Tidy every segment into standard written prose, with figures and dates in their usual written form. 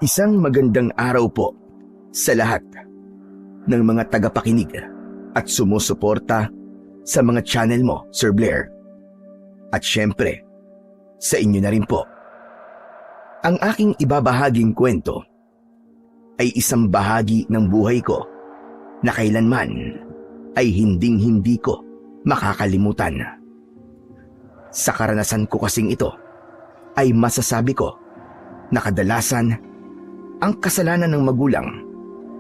Isang magandang araw po sa lahat ng mga tagapakinig at sumusuporta sa mga channel mo, Sir Blair. At syempre, sa inyo na rin po. Ang aking ibabahaging kwento ay isang bahagi ng buhay ko na kailanman ay hinding-hindi ko makakalimutan. Sa karanasan ko kasing ito, ay masasabi ko na kadalasan ang kasalanan ng magulang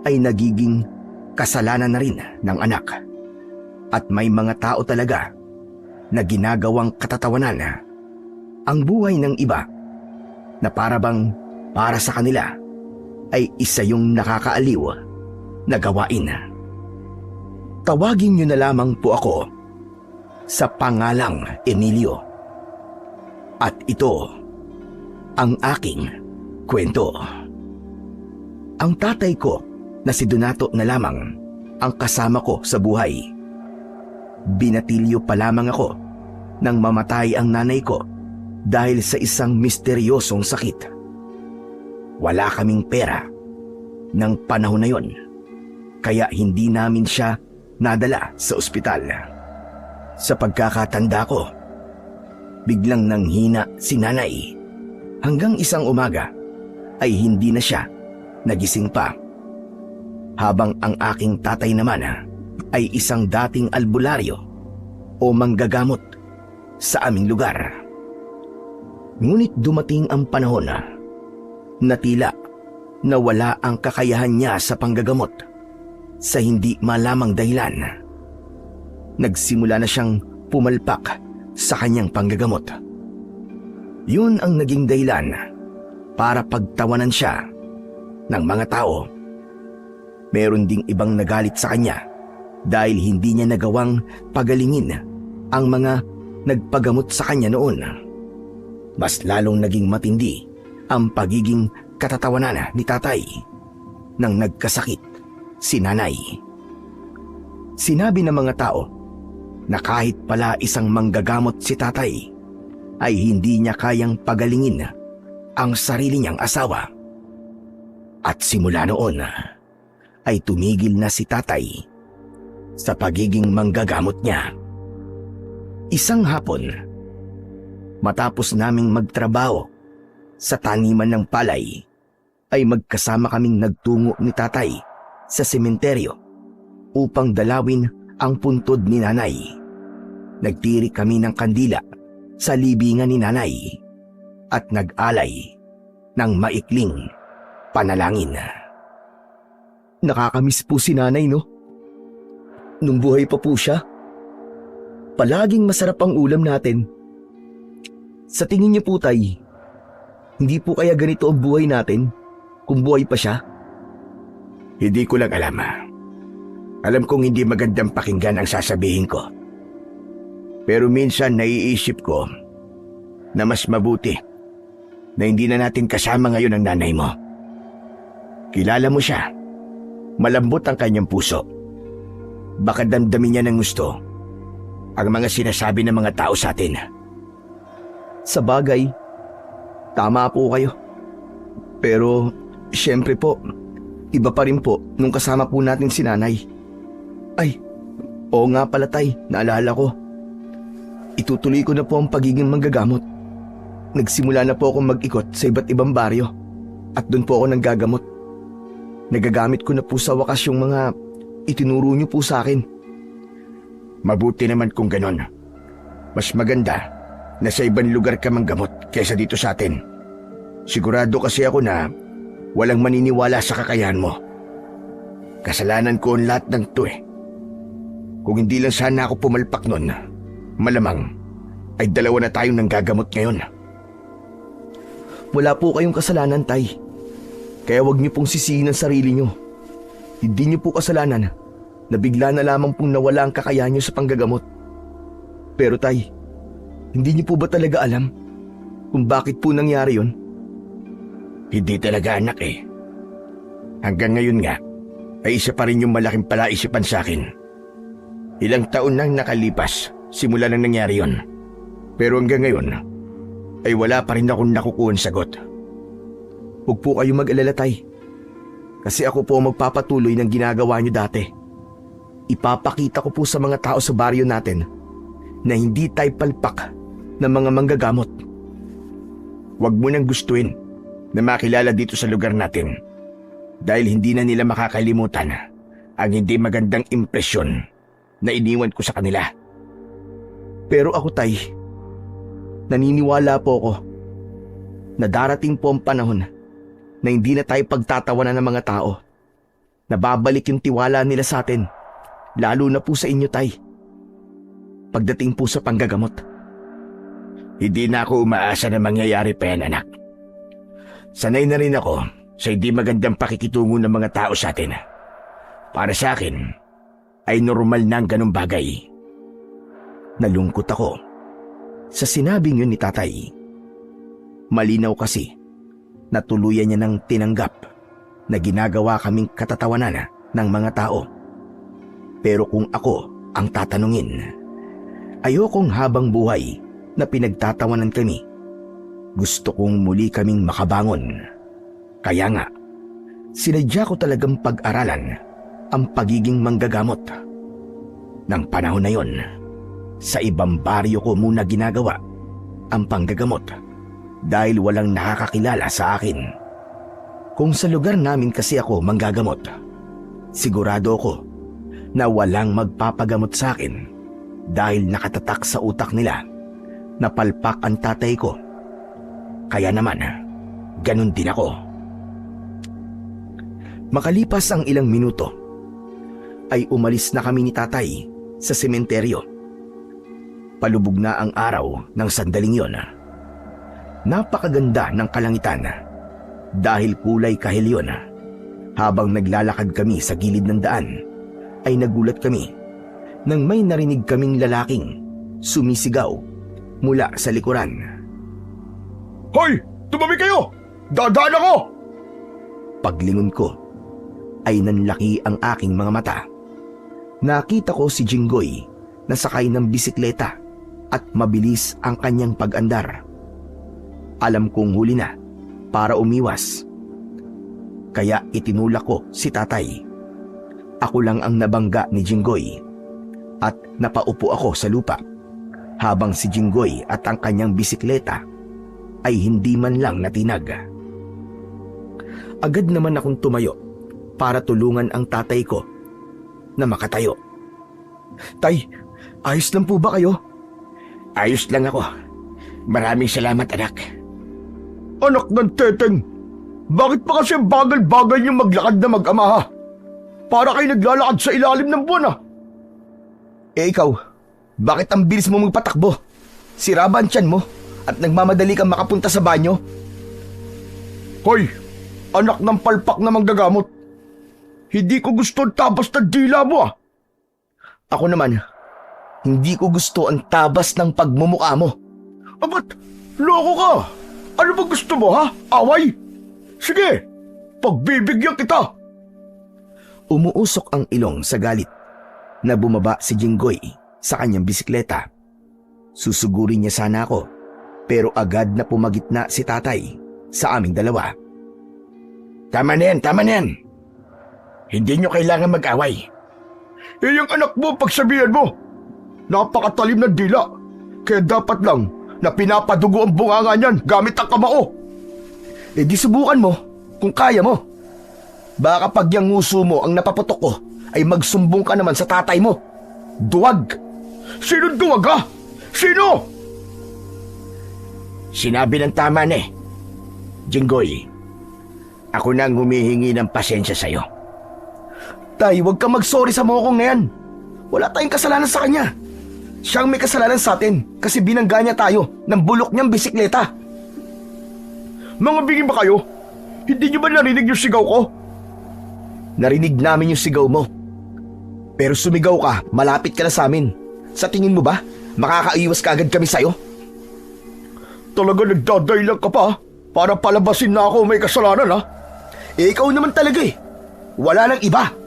ay nagiging kasalanan na rin ng anak. At may mga tao talaga na ginagawang katatawanan ang buhay ng iba na parabang para sa kanila ay isa yung nakakaaliw na gawain. Tawagin niyo na lamang po ako sa pangalang Emilio. At ito ang aking kwento. Ang tatay ko na si Donato na lamang ang kasama ko sa buhay. Binatilyo pa lamang ako nang mamatay ang nanay ko dahil sa isang misteryosong sakit. Wala kaming pera ng panahon na yon, kaya hindi namin siya nadala sa ospital. Sa pagkakatanda ko, biglang nanghina si nanay hanggang isang umaga ay hindi na siya nagising pa. Habang ang aking tatay naman ay isang dating albularyo o manggagamot sa aming lugar. Ngunit dumating ang panahon na tila nawala ang kakayahan niya sa panggagamot sa hindi malamang dahilan. Nagsimula na siyang pumalpak sa kanyang panggagamot. Yun ang naging dahilan para pagtawanan siya ng mga tao. Meron ding ibang nagalit sa kanya dahil hindi niya nagawang pagalingin ang mga nagpagamot sa kanya noon. Mas lalong naging matindi ang pagiging katatawanan ni tatay nang nagkasakit si nanay. Sinabi ng mga tao na kahit pala isang manggagamot si tatay, ay hindi niya kayang pagalingin ang sarili niyang asawa. At simula noon ay tumigil na si tatay sa pagiging manggagamot niya. Isang hapon, matapos naming magtrabaho sa taniman ng palay, ay magkasama kaming nagtungo ni tatay sa sementeryo upang dalawin ang puntod ni nanay. Nagtiri kami ng kandila sa libingan ni nanay at nag-alay ng maikling panalangin. Nakakamiss po si nanay, no? Nung buhay pa po siya, palaging masarap ang ulam natin. Sa tingin niyo po, tay, hindi po kaya ganito ang buhay natin kung buhay pa siya? Hindi ko lang alam. Alam kong hindi magandang pakinggan ang sasabihin ko. Pero minsan naiisip ko na mas mabuti na hindi na natin kasama ngayon ang nanay mo. Kilala mo siya. Malambot ang kanyang puso. Baka damdamin niya ng gusto ang mga sinasabi ng mga tao sa atin. Sa bagay, tama po kayo. Pero, syempre po, iba pa rin po nung kasama po natin si nanay. Ay, oo nga pala tay, naalala ko. Itutuloy ko na po ang pagiging manggagamot. Nagsimula na po akong mag-ikot sa iba't ibang baryo at doon po ako nanggagamot. Nagagamit ko na po sa wakas yung mga itinuro niyo po sa akin. Mabuti naman kung ganon. Mas maganda na sa ibang lugar ka manggamot kaysa dito sa atin. Sigurado kasi ako na walang maniniwala sa kakayahan mo. Kasalanan ko ang lahat ng to eh. Kung hindi lang sana ako pumalpak nun, malamang ay dalawa na tayong nanggagamot ngayon. Wala po kayong kasalanan, tay. Kaya wag niyo pong sisihin ang sarili niyo. Hindi niyo po kasalanan na bigla na lamang pong nawala ang kakayahan niyo sa panggagamot. Pero tay, hindi niyo po ba talaga alam kung bakit po nangyari yun? Hindi talaga, anak eh. Hanggang ngayon nga, ay isa pa rin yung malaking palaisipan sa akin. Ilang taon nang nakalipas simula nang nangyari yon. Pero hanggang ngayon, ay wala pa rin akong nakukuhang sagot. Huwag po kayo mag-alala, Tay. Kasi ako po ang magpapatuloy ng ginagawa niyo dati. Ipapakita ko po sa mga tao sa baryo natin na hindi tayo palpak ng mga manggagamot. Huwag mo nang gustuin na makilala dito sa lugar natin dahil hindi na nila makakalimutan ang hindi magandang impresyon na iniwan ko sa kanila. Pero ako, Tay, naniniwala po ako na darating po ang panahon na hindi na tayo pagtatawanan ng mga tao. Nababalik yung tiwala nila sa atin, lalo na po sa inyo, Tay. Pagdating po sa panggagamot. Hindi na ako umaasa na mangyayari pa yan, anak. Sanay na rin ako sa hindi magandang pakikitungo ng mga tao sa atin. Para sa akin, ay normal na ang ganung bagay. Nalungkot ako sa sinabing yun ni Tatay. Malinaw kasi na tuluyan niya nang tinanggap na ginagawa kaming katatawanan ng mga tao. Pero kung ako ang tatanungin, ayokong habang buhay na pinagtatawanan kami. Gusto kong muli kaming makabangon. Kaya nga, sinadya ko talagang pag-aralan ang pagiging manggagamot. Nang panahon na yon, sa ibang baryo ko muna ginagawa ang panggagamot dahil walang nakakakilala sa akin. Kung sa lugar namin kasi ako manggagamot, sigurado ako na walang magpapagamot sa akin dahil nakatatak sa utak nila na palpak ang tatay ko. Kaya naman, ganun din ako. Makalipas ang ilang minuto, ay umalis na kami ni Tatay sa sementeryo. Palubog na ang araw ng sandaling yon. Napakaganda ng kalangitan dahil kulay kahilyon. Habang naglalakad kami sa gilid ng daan, ay nagulat kami nang may narinig kaming lalaking sumisigaw mula sa likuran. Hoy! Tumabi kayo! Dadaan ako! Paglingon ko, ay nanlaki ang aking mga mata. Nakita ko si Jinggoy na sakay ng bisikleta at mabilis ang kanyang pag-andar. Alam kong huli na para umiwas. Kaya itinulak ko si Tatay. Ako lang ang nabangga ni Jinggoy at napaupo ako sa lupa habang si Jinggoy at ang kanyang bisikleta ay hindi man lang natinag. Agad naman akong tumayo para tulungan ang tatay ko na makatayo. Tay, ayos lang po ba kayo? Ayos lang ako. Maraming salamat, anak. Anak ng teteng, bakit pa kasi bagal-bagal yung maglakad na mag-ama ha? Para kayo naglalakad sa ilalim ng buwan Eh ikaw, bakit ang bilis mo magpatakbo? Sira ba ang tiyan mo at nagmamadali kang makapunta sa banyo? Hoy, anak ng palpak na manggagamot. Hindi ko gusto ang tabas ng dila mo Ako naman, hindi ko gusto ang tabas ng pagmumukha mo. Ba't loko ka? Ano ba gusto mo ha? Away? Sige, pagbibigyan kita. Umuusok ang ilong sa galit na bumaba si Jinggoy sa kanyang bisikleta. Susugurin niya sana ako pero agad na pumagitna si Tatay sa aming dalawa. Tama na yan, tama na yan. Hindi nyo kailangan mag-away. Yung anak mo pagsabihan mo. Napakatalim ng dila. Kaya dapat lang na pinapadugo ang bunganga niyan gamit ang kamao. Eh di subukan mo kung kaya mo. Baka pag yung nguso mo ang napaputok ko ay magsumbong ka naman sa tatay mo. Duwag! Sino duwag ha? Sino? Sinabi ng tama na eh. Jinggoy, ako na ang humihingi ng pasensya sa'yo. Tay, huwag kang mag-sorry sa mokong na yan. Wala tayong kasalanan sa kanya. Siyang may kasalanan sa atin kasi binangga niya tayo ng bulok niyang bisikleta. Mga bingin ba kayo? Hindi niyo ba narinig yung sigaw ko? Narinig namin yung sigaw mo. Pero sumigaw ka, malapit ka na sa amin. Sa tingin mo ba, makakaiwas ka agad kami sa'yo? Talaga nagdadaylang ka pa para palabasin na ako may kasalanan ha? Eh ikaw naman talaga eh. Wala nang iba.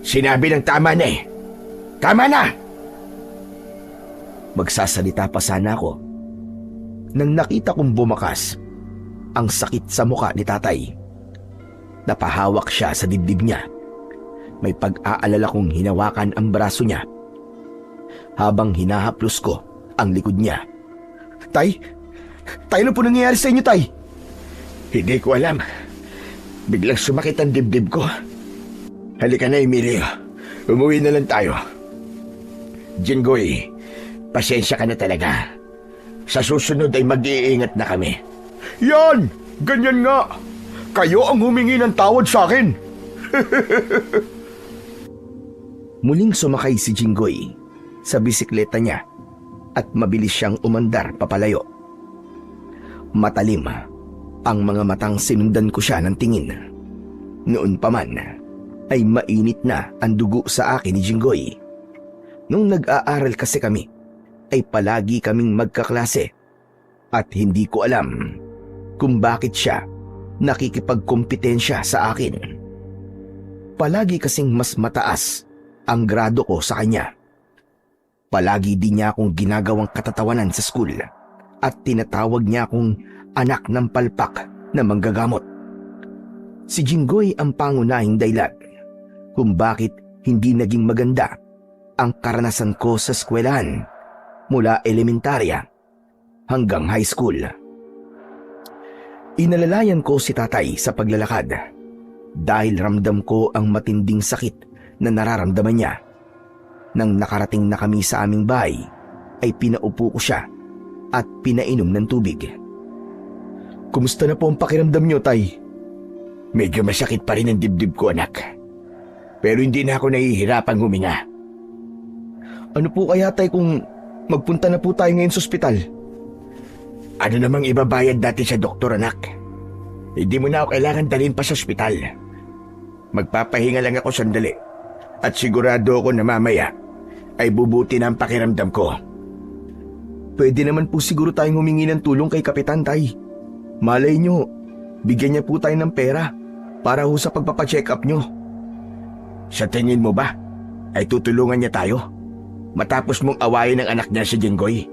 Sinabi ng tama na eh. Tama na! Magsasalita pa sana ako nang nakita kong bumakas ang sakit sa muka ni tatay. Napahawak siya sa dibdib niya. May pag-aalala kong hinawakan ang braso niya habang hinahaplos ko ang likod niya. Tay? Tay, ano po nangyayari sa inyo, Tay? Hindi ko alam. Biglang sumakit ang dibdib ko. Halika na, Emilio. Umuwi na lang tayo. Jinggoy, pasensya ka na talaga. Sa susunod ay mag-iingat na kami. Yan! Ganyan nga! Kayo ang humingi ng tawad sa akin! Muling sumakay si Jinggoy sa bisikleta niya at mabilis siyang umandar papalayo. Matalim ang mga matang sinundan ko siya ng tingin. Noon pa man ay mainit na ang dugo sa akin ni Jinggoy. Nung nag-aaral kasi kami ay palagi kaming magkaklase at hindi ko alam kung bakit siya nakikipagkompetensya sa akin. Palagi kasing mas mataas ang grado ko sa kanya. Palagi din niya akong ginagawang katatawanan sa school at tinatawag niya akong anak ng palpak na manggagamot. Si Jinggoy ang pangunahing dahilan kung bakit hindi naging maganda ang karanasan ko sa eskwelahan mula elementarya hanggang high school. Inalalayan ko si tatay sa paglalakad dahil ramdam ko ang matinding sakit na nararamdaman niya. Nang nakarating na kami sa aming bahay, ay pinaupo ko siya at pinainom ng tubig. Kumusta na po ang pakiramdam niyo, Tay? Medyo masakit pa rin ang dibdib ko, anak. Pero hindi na ako nahihirapang huminga. Ano po kaya, Tay, kung magpunta na po tayo ngayon sa ospital? Ano namang ibabayad natin sa doktor, anak? Hindi mo na ako kailangan dalhin pa sa ospital. Magpapahinga lang ako sandali at sigurado ako na mamaya ay bubuti na ang pakiramdam ko. Pwede naman po siguro tayong humingi ng tulong kay Kapitan, Tay. Malay nyo, bigyan niya po tayo ng pera para ho sa pagpapacheck up nyo. Sa tingin mo ba ay tutulungan niya tayo matapos mong awayin ang anak niya si Jinggoy?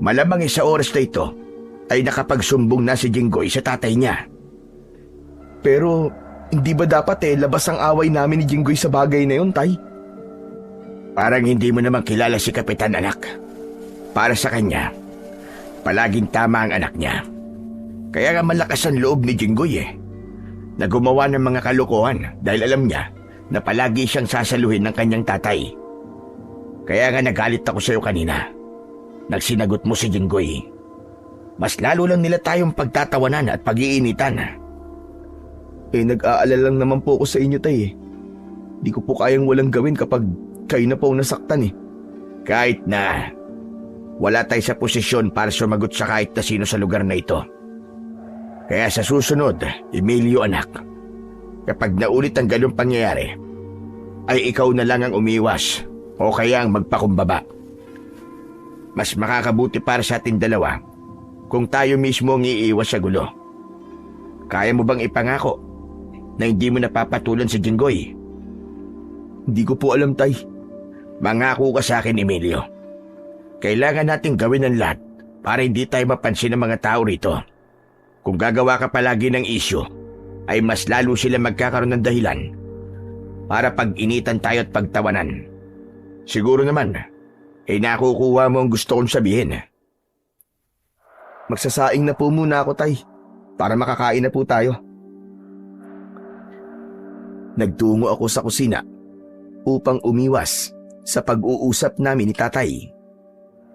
Malamang sa oras na ito ay nakapagsumbong na si Jinggoy sa tatay niya. Pero hindi ba dapat labas ang away namin ni Jinggoy sa bagay na yun, Tay? Parang hindi mo naman kilala si Kapitan, anak. Para sa kanya, palaging tama ang anak niya. Kaya nga malakas ang loob ni Jinggoy na gumawa ng mga kalokohan dahil alam niya na palagi siyang sasaluhin ng kanyang tatay. Kaya nga nagalit ako sa iyo kanina. Nagsinagot mo si Jinggoy. Mas lalo lang nila tayong pagtatawanan at pag-iinitan. Nag-aalala lang naman po ako sa inyo, Tay. Di ko po kayang walang gawin kapag kayo na po nasaktan. Kahit na wala tayo sa posisyon para sumagot sa kahit na sino sa lugar na ito. Kaya sa susunod, Emilio, anak, kapag naulit ang ganung pangyayari, ay ikaw na lang ang umiwas o kaya ang magpakumbaba. Mas makakabuti para sa ating dalawa kung tayo mismo ang iiwas sa gulo. Kaya mo bang ipangako na hindi mo napapatulan si Jinggoy? Hindi ko po alam, Tay. Mangako ka sa akin, Emilio. Kailangan nating gawin ang lahat para hindi tayo mapansin ng mga tao rito. Kung gagawa ka palagi ng isyu, ay mas lalo sila magkakaroon ng dahilan para pag-initan tayo at pagtawanan. Siguro naman, nakukuha mo ang gusto kong sabihin. Magsasaing na po muna ako, Tay, para makakain na po tayo. Nagtungo ako sa kusina upang umiwas sa pag-uusap namin ni tatay.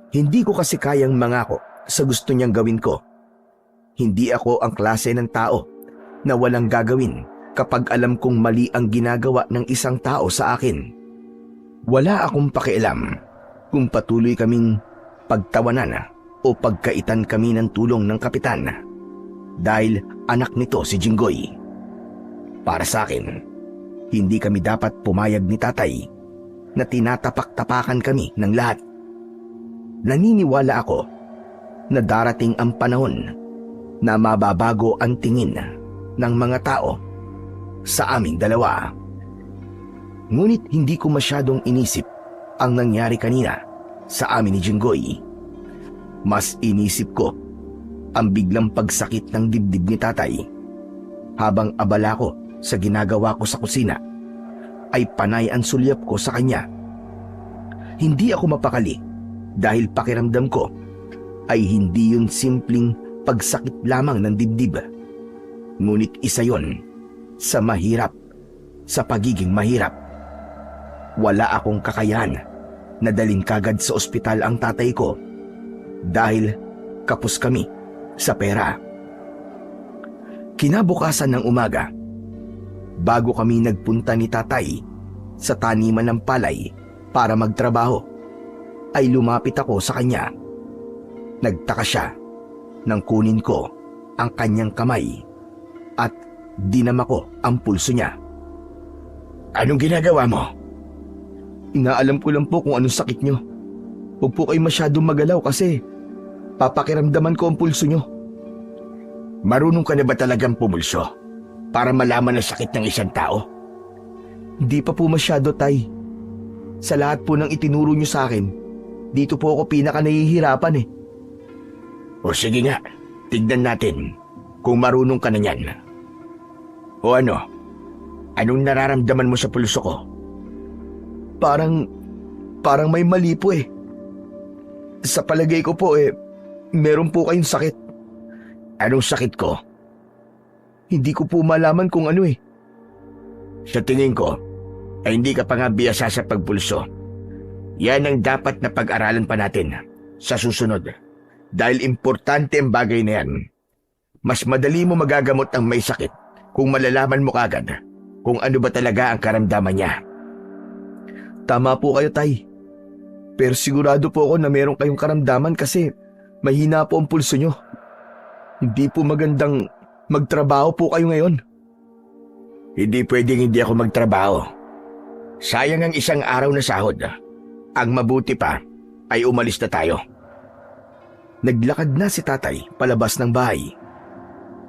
Hindi ko kasi kayang mangako sa gusto niyang gawin ko. Hindi ako ang klase ng tao na walang gagawin kapag alam kong mali ang ginagawa ng isang tao sa akin. Wala akong pakialam kung patuloy kaming pagtawanan o pagkaitan kami ng tulong ng kapitan dahil anak nito si Jinggoy. Para sa akin, hindi kami dapat pumayag ni tatay na tinatapak-tapakan kami ng lahat. Naniniwala ako na darating ang panahon na mababago ang tingin ng mga tao sa aming dalawa. Ngunit hindi ko masyadong inisip ang nangyari kanina sa amin ni Jinggoy. Mas inisip ko ang biglang pagsakit ng dibdib ni tatay. Habang abala ko sa ginagawa ko sa kusina, ay panay ang sulyap ko sa kanya. Hindi ako mapakali dahil pakiramdam ko ay hindi yun simpleng pagsakit lamang ng dibdib. Ngunit isa yon sa mahirap, sa pagiging mahirap. Wala akong kakayahan na dalhin kagad sa ospital ang tatay ko dahil kapos kami sa pera. Kinabukasan ng umaga, bago kami nagpunta ni tatay sa taniman ng palay para magtrabaho, ay lumapit ako sa kanya. Nagtaka siya nang kunin ko ang kanyang kamay at dinama ko ang pulso niya. Anong ginagawa mo? Inaalam ko lang po kung anong sakit nyo. Huwag po kayo masyadong magalaw kasi papakiramdaman ko ang pulso nyo. Marunong ka na ba talagang pumulso para malaman ang sakit ng isang tao? Hindi pa po masyado, tay. Sa lahat po ng itinuro nyo sa akin, dito po ako pinaka nahihirapan eh. O sige nga, tignan natin kung marunong ka na niyan. O ano? Anong nararamdaman mo sa pulso ko? Parang may mali po eh. Sa palagay ko po meron po kayong sakit. Anong sakit ko? Hindi ko po malaman kung ano eh. Sa tingin ko, ay hindi ka pa nga biyasa sa pagpulso. Yan ang dapat na pag-aralan pa natin sa susunod. Dahil importante ang bagay na yan. Mas madali mo magagamot ang may sakit kung malalaman mo kagad kung ano ba talaga ang karamdaman niya. Tama po kayo, tay. Pero sigurado po ako na meron kayong karamdaman kasi mahina po ang pulso nyo. Hindi po magandang magtrabaho po kayo ngayon. Hindi pwedeng hindi ako magtrabaho. Sayang ang isang araw na sahod. Ang mabuti pa ay umalis na tayo. Naglakad na si tatay palabas ng bahay.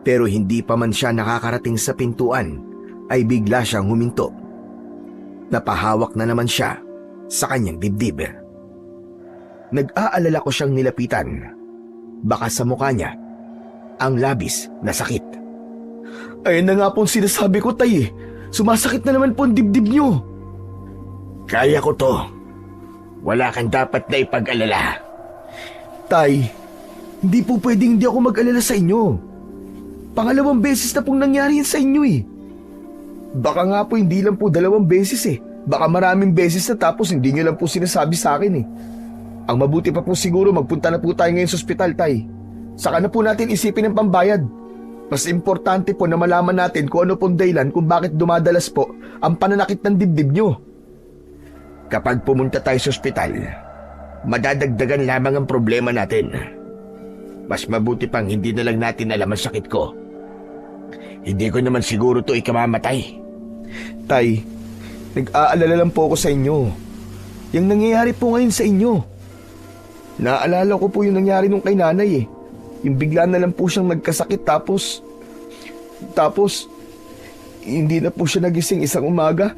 Pero hindi pa man siya nakakarating sa pintuan ay bigla siyang huminto. Napahawak na naman siya sa kanyang dibdib. Nag-aalala ko siyang nilapitan. Baka sa mukha niya ang labis na sakit. Ayun na nga po ang sinasabi ko, tay eh. Sumasakit na naman po ang dibdib nyo. Kaya ko to. Wala kang dapat na ipag-alala. Tay, hindi po pwedeng hindi ako mag-alala sa inyo. Pangalawang beses na pong nangyari yan sa inyo eh. Baka nga po hindi lang po 2 beses eh. Baka maraming beses na tapos hindi nyo lang po sinasabi sa akin eh. Ang mabuti pa po siguro magpunta na po tayo ngayon sa ospital, tay. Saka na po natin isipin ang pambayad. Mas importante po na malaman natin kung ano pong dahilan kung bakit dumadalas po ang pananakit ng dibdib nyo. Kapag pumunta tayo sa ospital, madadagdagan lamang ang problema natin. Mas mabuti pang hindi na lang natin alam ang sakit ko. Hindi ko naman siguro to ikamamatay. Tay, nag-aalala lang po ako sa inyo. Yung nangyayari po ngayon sa inyo. Naalala ko po yung nangyari nung kay nanay eh. Yung bigla na lang po siyang nagkasakit tapos hindi na po siya nagising isang umaga.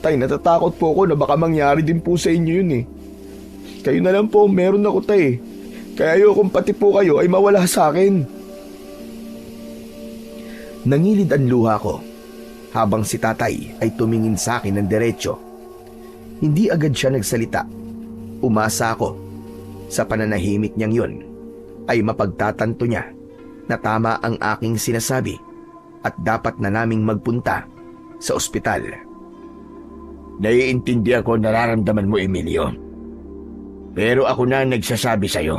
Tay, natatakot po ako na baka mangyari din po sa inyo yun eh. Kayo na lang po, meron ako, tay. Kaya ayokong pati po kayo ay mawala sa akin. Nangilid ang luha ko habang si tatay ay tumingin sa akin ng diretso. Hindi agad siya nagsalita. Umasa ako sa pananahimik niyang yun ay mapagtatanto niya na tama ang aking sinasabi at dapat na naming magpunta sa ospital. Naiintindihan ko nararamdaman mo, Emilio. Pero ako na nagsasabi sa'yo.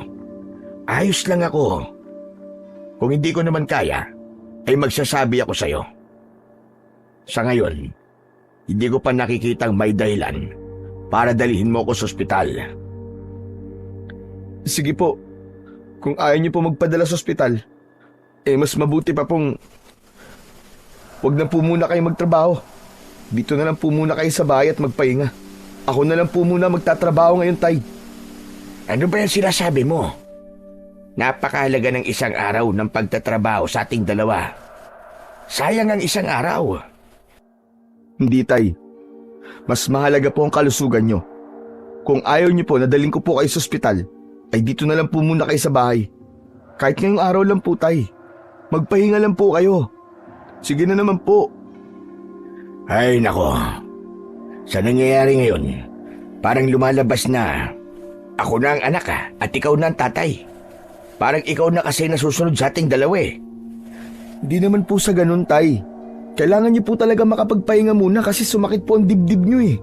Ayos lang ako. Kung hindi ko naman kaya, ay magsasabi ako sa'yo. Sa ngayon, hindi ko pa nakikitang may dahilan para dalhin mo ako sa ospital. Sige po. Kung ayaw niyo po magpadala sa ospital, mas mabuti pa pong wag na po muna kayo magtrabaho. Dito na lang po muna kayo sa bahay at magpahinga. Ako na lang po muna magtatrabaho ngayon, tay. Ano ba yung sinasabi mo? Napakahalaga ng isang araw ng pagtatrabaho sa ating dalawa. Sayang ang isang araw. Hindi, tay. Mas mahalaga po ang kalusugan nyo. Kung ayaw niyo po na daling ko po kayo sa ospital, ay dito na lang po muna kayo sa bahay. Kahit ngayong araw lang po, Tay. Magpahinga lang po kayo. Sige na naman po. Ay nako, sa nangyayari ngayon, parang lumalabas na ako na ang anak at ikaw na ang tatay. Parang ikaw na kasi nasusunod sa ating dalawa eh. Hindi naman po sa ganun, Tay. Kailangan niyo po talaga makapagpahinga muna kasi sumakit po ang dibdib niyo eh.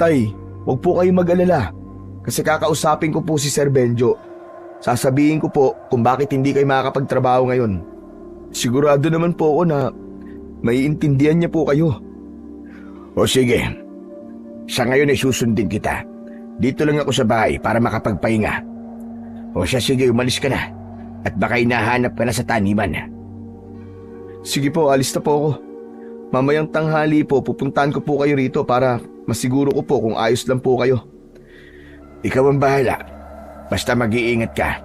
Tay, huwag po kayo mag-alala. Kasi kakausapin ko po si Sir Benjo. Sasabihin ko po kung bakit hindi kayo makakapagtrabaho ngayon. Sigurado naman po ako na maiintindihan niya po kayo. O sige, sa ngayon ay susundin kita. Dito lang ako sa bahay para makapagpahinga. O siya, sige, umalis ka na. At baka hinahanap ka na sa taniman. Sige po, alis na po ako. Mamayang tanghali po, pupuntahan ko po kayo rito para masiguro ko po kung ayos lang po kayo. Ikaw ang bahala. Basta mag-iingat ka.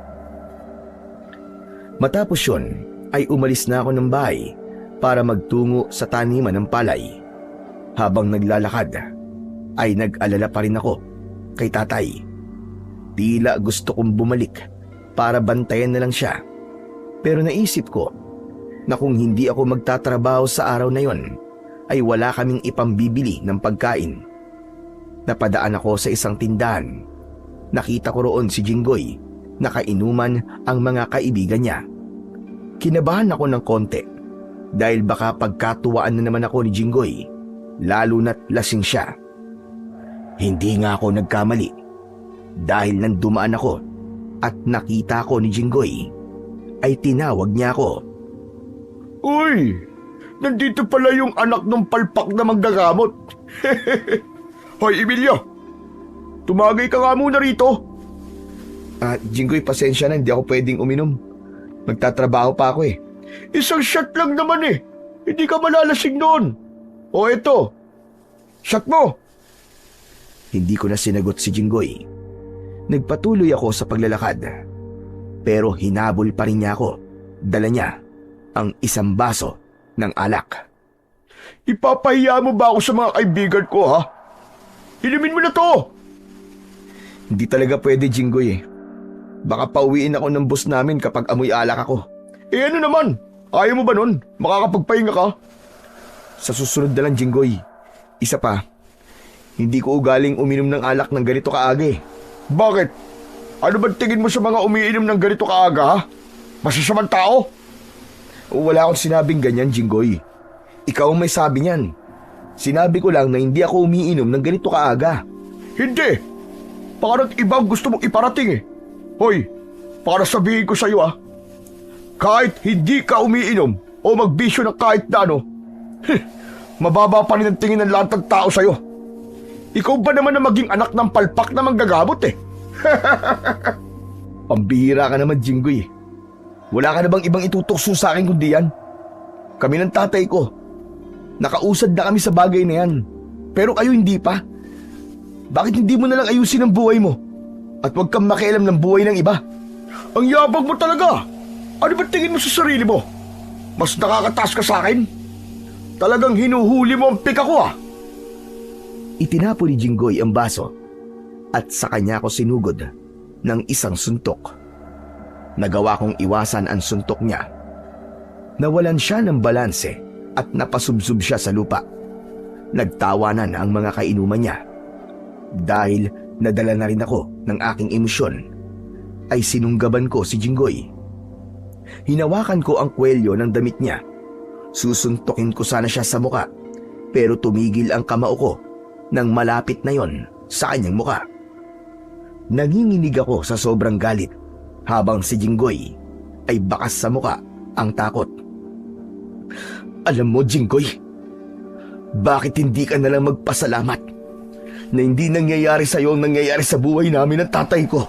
Matapos yun, ay umalis na ako ng bahay para magtungo sa taniman ng palay. Habang naglalakad, ay nag-alala pa rin ako kay tatay. Tila gusto kong bumalik para bantayan na lang siya. Pero naisip ko na kung hindi ako magtatrabaho sa araw na yon, ay wala kaming ipambibili ng pagkain. Napadaan ako sa isang tindahan. Nakita ko roon si Jinggoy, nakainuman ang mga kaibigan niya. Kinabahan ako ng konti dahil baka pagkatuwaan na naman ako ni Jinggoy, lalo na't lasing siya. Hindi nga ako nagkamali dahil nang dumaan ako at nakita ko ni Jinggoy, ay tinawag niya ako. Uy! Nandito pala yung anak ng palpak na manggagamot. Hoy, Emilio! Tumagay ka nga muna rito. Jinggoy, pasensya na, hindi ako pwedeng uminom. Magtatrabaho pa ako eh. Isang shot lang naman eh. Hindi ka malalasing noon. O eto, shot mo. Hindi ko na sinagot si Jinggoy. Nagpatuloy ako sa paglalakad. Pero hinabol pa rin niya ako. Dala niya ang isang baso ng alak. Ipapahiya mo ba ako sa mga kaibigan ko, ha? Inumin mo na to. Hindi talaga pwede, Jinggoy eh. Baka pauwiin ako ng boss namin kapag amoy alak ako. Eh ano naman? Ayaw mo ba nun? Makakapagpahinga ka? Sa susunod na lang, Jinggoy. Isa pa, hindi ko ugaling uminom ng alak ng ganito kaaga eh. Bakit? Ano ba tingin mo sa mga umiinom ng ganito kaaga, ha? Masasamang tao? Wala akong sinabing ganyan, Jinggoy. Ikaw ang may sabi niyan. Sinabi ko lang na hindi ako umiinom ng ganito kaaga. Hindi! Parang ibang gusto mong iparating eh. Hoy, para sabihin ko sa'yo kahit hindi ka umiinom o magbisyo ng kahit na ano, mababa pa rin ang tingin ng lahat ng tao sa'yo. Ikaw ba naman na maging anak ng palpak na manggagamot eh? Pambihira ka naman, Jinggoy. Wala ka na bang ibang itutukso sa akin kundi yan? Kami ng tatay ko. Nakausad na kami sa bagay na yan. Pero kayo hindi pa. Bakit hindi mo na lang ayusin ang buhay mo? At huwag kang makialam ng buhay ng iba. Ang yabang mo talaga. Ano ba tingin mo sa sarili mo? Mas nakakataas ka sa akin? Talagang hinuhuli mo ang pika ko Itinapo ni Jinggoy ang baso at sa kanya ko sinugod ng isang suntok. Nagawa kong iwasan ang suntok niya. Nawalan siya ng balanse at napasubsob siya sa lupa. Nagtawanan ang mga kainuman niya. Dahil nadala na rin ako ng aking emosyon, ay sinunggaban ko si Jinggoy. Hinawakan ko ang kwelyo ng damit niya. Susuntokin ko sana siya sa muka, pero tumigil ang kamao ko nang malapit na yon sa kanyang muka. Nanginginig ako sa sobrang galit habang si Jinggoy ay bakas sa muka ang takot. Alam mo, Jinggoy, bakit hindi ka nalang magpasalamat na hindi nangyayari sa iyo ang nangyayari sa buhay namin ng tatay ko?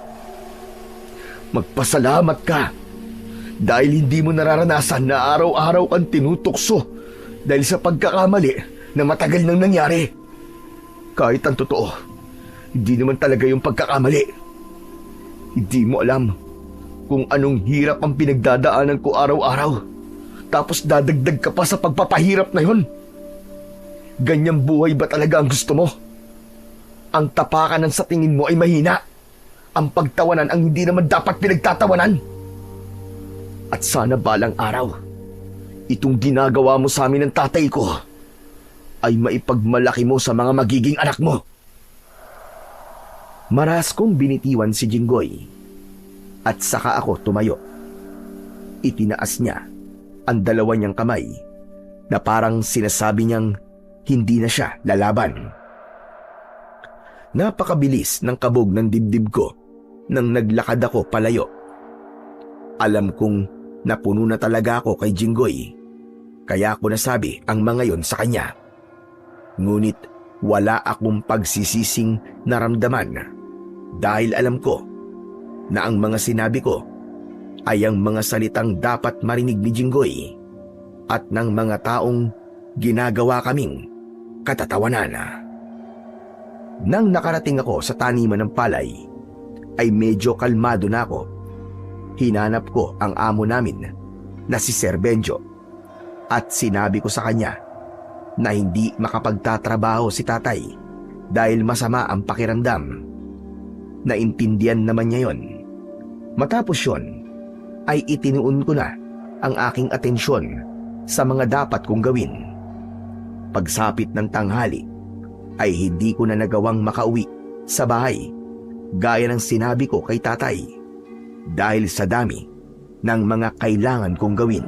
Magpasalamat ka dahil hindi mo nararanasan na araw-araw kang tinutukso dahil sa pagkakamali na matagal nang nangyari. Kahit ang totoo, hindi naman talaga yung pagkakamali. Hindi mo alam kung anong hirap ang pinagdadaanan ko araw-araw, tapos dadagdag ka pa sa pagpapahirap na yon. Ganyang buhay ba talaga ang gusto mo? Ang tapakanan sa tingin mo ay mahina. Ang pagtawanan ang hindi naman dapat pinagtatawanan. At sana balang araw, itong ginagawa mo sa amin ng tatay ko ay maipagmalaki mo sa mga magiging anak mo. Maras kong binitiwan si Jinggoy at saka ako tumayo. Itinaas niya ang dalawa niyang kamay na parang sinasabi niyang hindi na siya lalaban. Napakabilis ng kabog ng dibdib ko nang naglakad ako palayo. Alam kong napuno na talaga ako kay Jinggoy, kaya ko nasabi ang mga yon sa kanya. Ngunit wala akong pagsisising naramdaman dahil alam ko na ang mga sinabi ko ay ang mga salitang dapat marinig ni Jinggoy at ng mga taong ginagawa kaming katatawanan. Nang nakarating ako sa taniman ng palay, ay medyo kalmado na ako. Hinanap ko ang amo namin na si Sir Benjo at sinabi ko sa kanya na hindi makapagtatrabaho si tatay dahil masama ang pakiramdam. Naintindihan naman niya yon. Matapos yon, ay itinuon ko na ang aking atensyon sa mga dapat kong gawin. Pagsapit ng tanghali, ay hindi ko na nagawang makauwi sa bahay gaya ng sinabi ko kay tatay dahil sa dami ng mga kailangan kong gawin.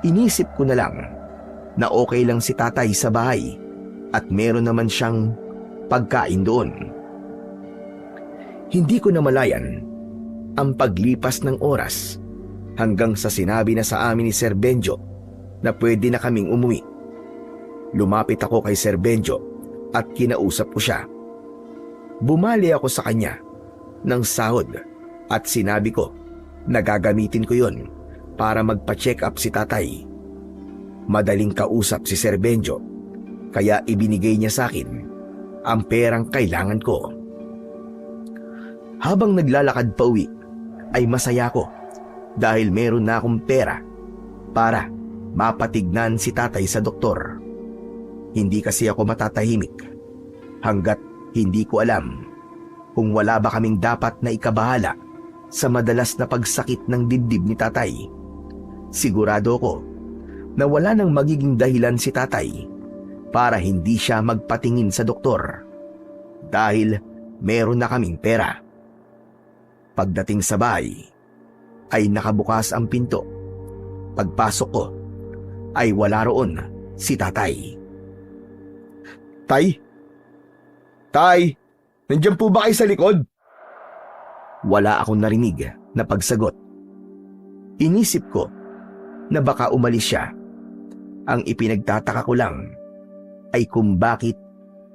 Inisip ko na lang na okay lang si tatay sa bahay at meron naman siyang pagkain doon. Hindi ko namalayan ang paglipas ng oras hanggang sa sinabi na sa amin ni Sir Benjo na pwede na kaming umuwi. Lumapit ako kay Sir Benjo at kinausap ko siya. Bumali ako sa kanya ng sahod at sinabi ko na gagamitin ko yon para magpa-check up si tatay. Madaling kausap si Sir Benjo kaya ibinigay niya sa akin ang perang kailangan ko. Habang naglalakad pa uwi ay masaya ko dahil meron na akong pera para mapatignan si tatay sa doktor. Hindi kasi ako matatahimik hanggat hindi ko alam kung wala ba kaming dapat na ikabahala sa madalas na pagsakit ng dibdib ni tatay. Sigurado ko na wala nang magiging dahilan si tatay para hindi siya magpatingin sa doktor dahil meron na kaming pera. Pagdating sa bahay ay nakabukas ang pinto. Pagpasok ko ay wala roon si tatay. Tay? Tay? Nandiyan po ba kayo sa likod? Wala akong narinig na pagsagot. Inisip ko na baka umalis siya. Ang ipinagtataka ko lang ay kung bakit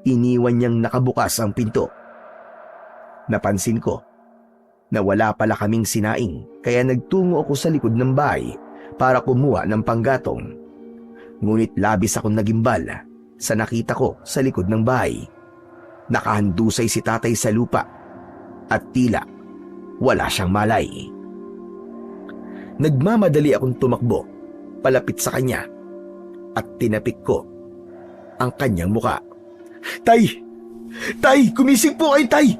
iniwan niyang nakabukas ang pinto. Napansin ko na wala pala kaming sinaing kaya nagtungo ako sa likod ng bahay para kumuha ng panggatong. Ngunit labis akong nagimbal sa nakita ko sa likod ng bahay. Nakahandusay si tatay sa lupa at tila wala siyang malay. Nagmamadali akong tumakbo palapit sa kanya at tinapik ko ang kanyang muka. Tay! Tay! Gumising po kayo, tay!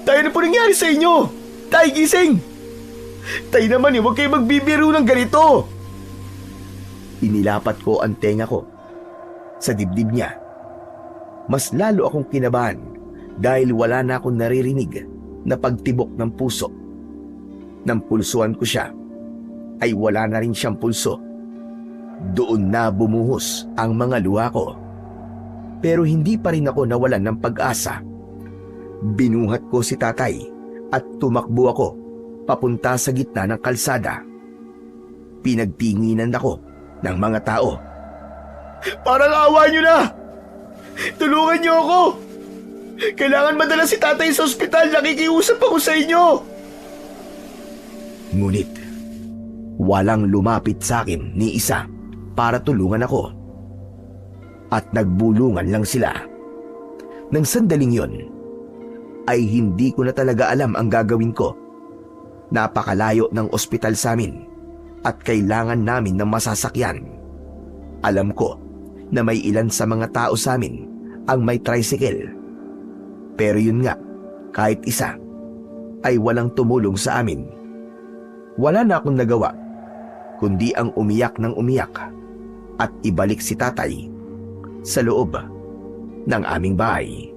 Tay, ano po nangyari sa inyo? Tay, gising! Tay naman huwag kayo magbibiro ng ganito! Inilapat ko ang tenga ko sa dibdib niya. Mas lalo akong kinabahan dahil wala na akong naririnig na pagtibok ng puso. Nang pulsuan ko siya, ay wala na rin siyang pulso. Doon na bumuhos ang mga luha ko. Pero hindi pa rin ako nawalan ng pag-asa. Binuhat ko si tatay at tumakbo ako papunta sa gitna ng kalsada. Pinagtinginan ako ng mga tao. Parang awa niyo na! Tulungan niyo ako! Kailangan madala si tatay sa ospital. Nakikiusap ako sa inyo! Ngunit walang lumapit sa akin ni isa para tulungan ako. At nagbulungan lang sila. Nang sandaling yon, ay hindi ko na talaga alam ang gagawin ko. Napakalayo ng ospital sa amin at kailangan namin ng masasakyan. Alam ko na may ilan sa mga tao sa amin ang may tricycle. Pero yun nga, kahit isa, ay walang tumulong sa amin. Wala na akong nagawa kundi ang umiyak ng umiyak at ibalik si tatay sa loob ng aming bahay.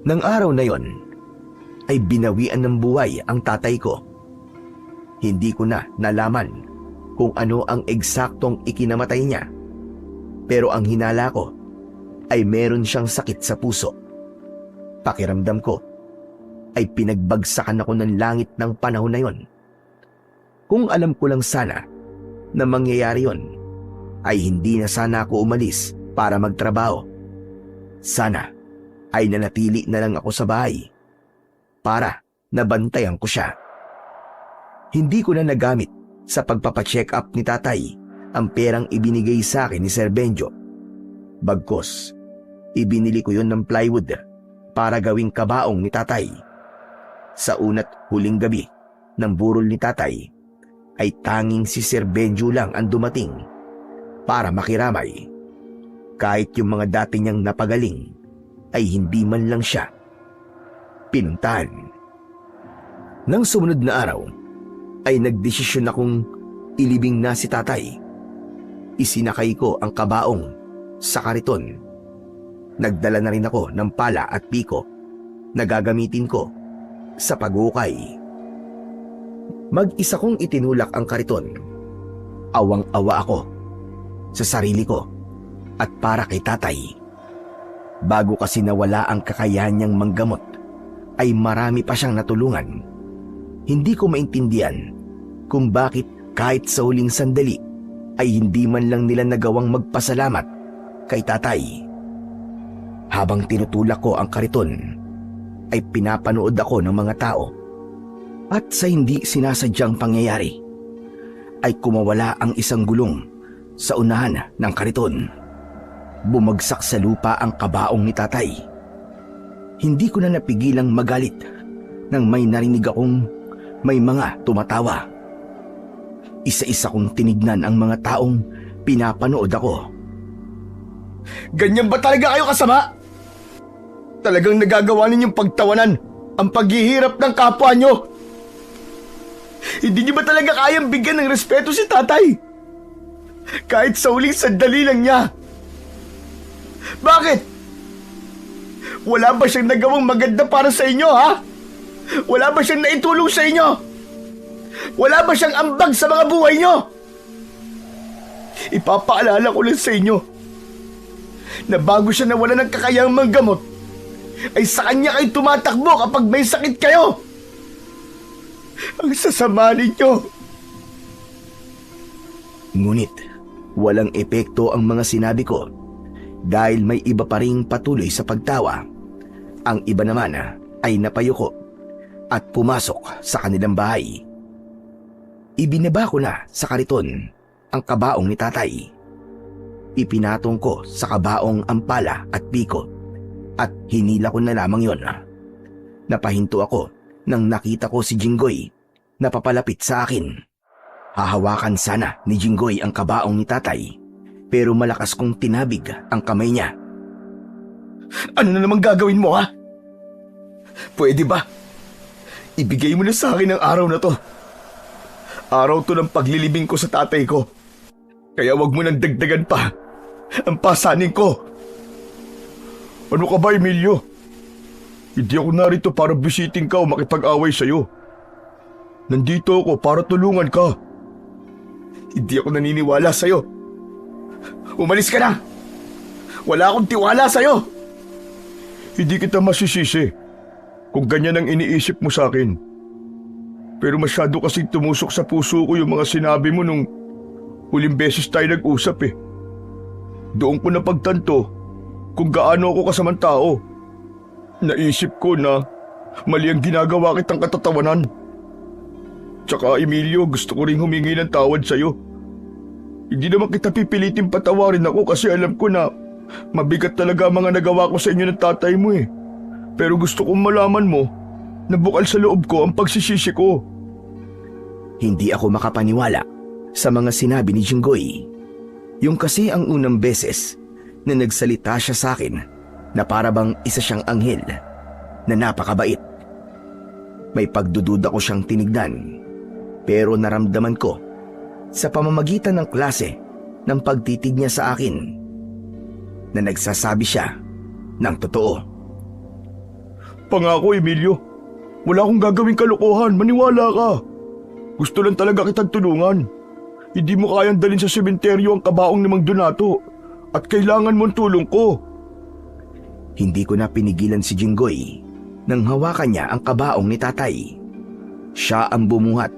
Nang araw na yon ay binawian ng buhay ang tatay ko. Hindi ko na nalaman kung ano ang eksaktong ikinamatay niya, pero ang hinala ko ay meron siyang sakit sa puso. Pakiramdam ko ay pinagbagsakan ako ng langit ng panahon na yon. Kung alam ko lang sana na mangyayari yon, ay hindi na sana ako umalis para magtrabaho. Sana ay nanatili na lang ako sa bahay para nabantayan ko siya. Hindi ko na nagamit sa pagpapacheck up ni tatay ang perang ibinigay sa akin ni Sir Benjo. Bagkus, ibinili ko yon ng plywood para gawing kabaong ni tatay. Sa una't huling gabi ng burol ni tatay, ay tanging si Sir Benjo lang ang dumating para makiramay. Kahit yung mga dati niyang napagaling ay hindi man lang siya pinuntahan. Nang sumunod na araw ay nagdesisyon akong ilibing na si tatay. Isinakay ko ang kabaong sa kariton. Nagdala na rin ako ng pala at piko na gagamitin ko sa pag-ukay. Mag-isa kong itinulak ang kariton. Awang-awa ako sa sarili ko at para kay tatay. Bago kasi nawala ang kakayahan niyang manggamot, ay marami pa siyang natulungan. Hindi ko maintindihan kung bakit kahit sa huling sandali ay hindi man lang nila nagawang magpasalamat kay tatay. Habang tinutulak ko ang kariton, ay pinapanood ako ng mga tao. At sa hindi sinasadyang pangyayari, ay kumawala ang isang gulong sa unahan ng kariton. Bumagsak sa lupa ang kabaong ni tatay. Hindi ko na napigilang magalit nang may narinig akong may mga tumatawa. Isa-isa kong tinignan ang mga taong pinapanood ako. Ganyan ba talaga kayo kasama? Talagang nagagawa ninyong pagtawanan ang paghihirap ng kapwa nyo? Hindi niyo ba talaga kayang bigyan ng respeto si tatay? Kahit sa huling sandali lang niya. Bakit? Wala ba siyang nagawang maganda para sa inyo, ha? Wala ba siyang naitulong sa inyo? Wala ba siyang ambag sa mga buhay nyo? Ipapaalala ko lang sa inyo na bago siya nawala ng kakayahang manggamot, ay sa kanya kayo tumatakbo kapag may sakit kayo. Ang sasama ninyo. Ngunit walang epekto ang mga sinabi ko dahil may iba pa ring patuloy sa pagtawa. Ang iba naman ay napayuko at pumasok sa kanilang bahay. Ibinaba ko na sa kariton ang kabaong ni tatay. Ipinatong ko sa kabaong ang pala at piko at hinila ko na lamang yon. Napahinto ako nang nakita ko si Jinggoy na papalapit sa akin. Hahawakan sana ni Jinggoy ang kabaong ni tatay, pero malakas kong tinabig ang kamay niya. Ano na naman gagawin mo, ha? Pwede ba? Ibigay mo na sa akin ang araw na to. Araw to ng paglilibing ko sa tatay ko. Kaya wag mo nang dagdagan pa ang pasanin ko. Ano ka ba, Emilio? Hindi ako narito para bisitin ka o makipag-away sa'yo. Nandito ako para tulungan ka. Hindi ako naniniwala sa'yo. Umalis ka na! Wala akong tiwala sa'yo! Hindi kita masisisi kung ganyan ang iniisip mo sa akin. Pero masyado kasing tumusok sa puso ko yung mga sinabi mo nung huling beses tayo nag-usap eh. Doon ko napagtanto kung gaano ako kasamang tao. Naisip ko na mali ang ginagawa kitang katatawanan. Tsaka Emilio, gusto ko ring humingi ng tawad sa'yo. Hindi naman kita pipilitin patawarin ako kasi alam ko na mabigat talaga ang mga nagawa ko sa inyo ng tatay mo eh. Pero gusto kong malaman mo na bukal sa loob ko ang pagsisisi ko. Hindi ako makapaniwala sa mga sinabi ni Jinggoy. Yung kasi ang unang beses na nagsalita siya sa akin na para bang isa siyang anghel na napakabait. May pagdududa ko siyang tinignan Pero naramdaman ko sa pamamagitan ng klase ng pagtitig niya sa akin na nagsasabi siya ng totoo. Pangako, Emilio. Wala akong gagawing kalokohan. Maniwala ka. Gusto lang talaga kitang tulungan. Hindi mo kayang dalhin sa sementeryo ang kabaong ni Mang Donato at kailangan mo ang tulong ko. Hindi ko na pinigilan si Jinggoy nang hawakan niya ang kabaong ni tatay. Siya ang bumuhat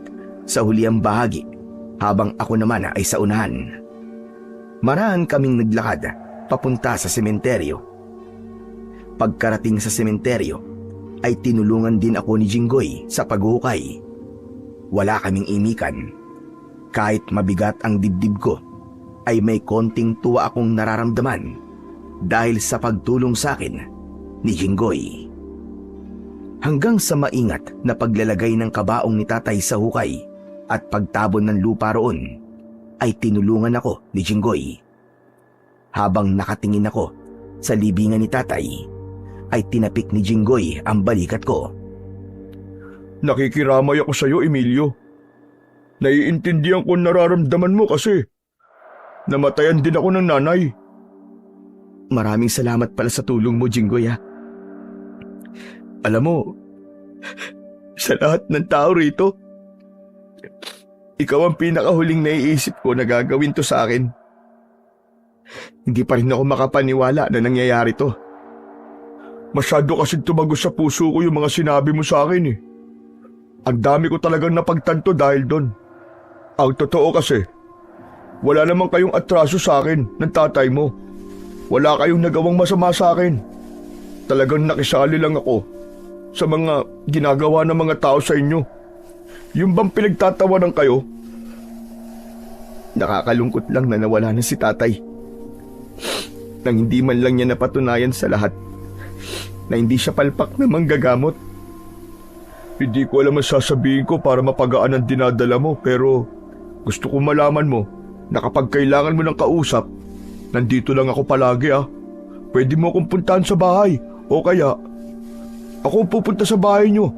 sa huliang bahagi habang ako naman ay sa unahan. Maraan kaming naglakad papunta sa sementeryo. Pagkarating sa sementeryo ay tinulungan din ako ni Jinggoy sa paghuhukay. Wala kaming imikan. Kahit mabigat ang dibdib ko, ay may konting tuwa akong nararamdaman dahil sa pagtulong sa akin ni Jinggoy. Hanggang sa maingat na paglalagay ng kabaong ni tatay sa hukay at pagtabon ng lupa roon, ay tinulungan ako ni Jinggoy. Habang nakatingin ako sa libingan ni tatay, ay tinapik ni Jinggoy ang balikat ko. Nakikiramay ako sa iyo, Emilio. Naiintindihan ko nararamdaman mo kasi namatayan din ako ng nanay. Maraming salamat pala sa tulong mo, Jinggoy, ha. Alam mo, sa lahat ng tao rito, ikaw ang pinakahuling naiisip ko na gagawin to sa akin. Hindi pa rin ako makapaniwala na nangyayari to. Masyado kasi tumagos sa puso ko yung mga sinabi mo sa akin eh. Ang dami ko talagang napagtanto dahil doon. Ang totoo kasi, wala namang kayong atraso sa akin ng tatay mo. Wala kayong nagawang masama sa akin. Talagang nakisali lang ako sa mga ginagawa ng mga tao sa inyo. Yung bang pinagtatawanan kayo? Nakakalungkot lang na nawala na si tatay. Nang hindi man lang niya napatunayan sa lahat na hindi siya palpak na manggagamot. Hindi ko alam ang sasabihin ko para mapagaan ang dinadala mo, pero gusto ko malaman mo na kapag kailangan mo ng kausap, nandito lang ako palagi ah. Pwede mo akong puntahan sa bahay o kaya ako pupunta sa bahay niyo.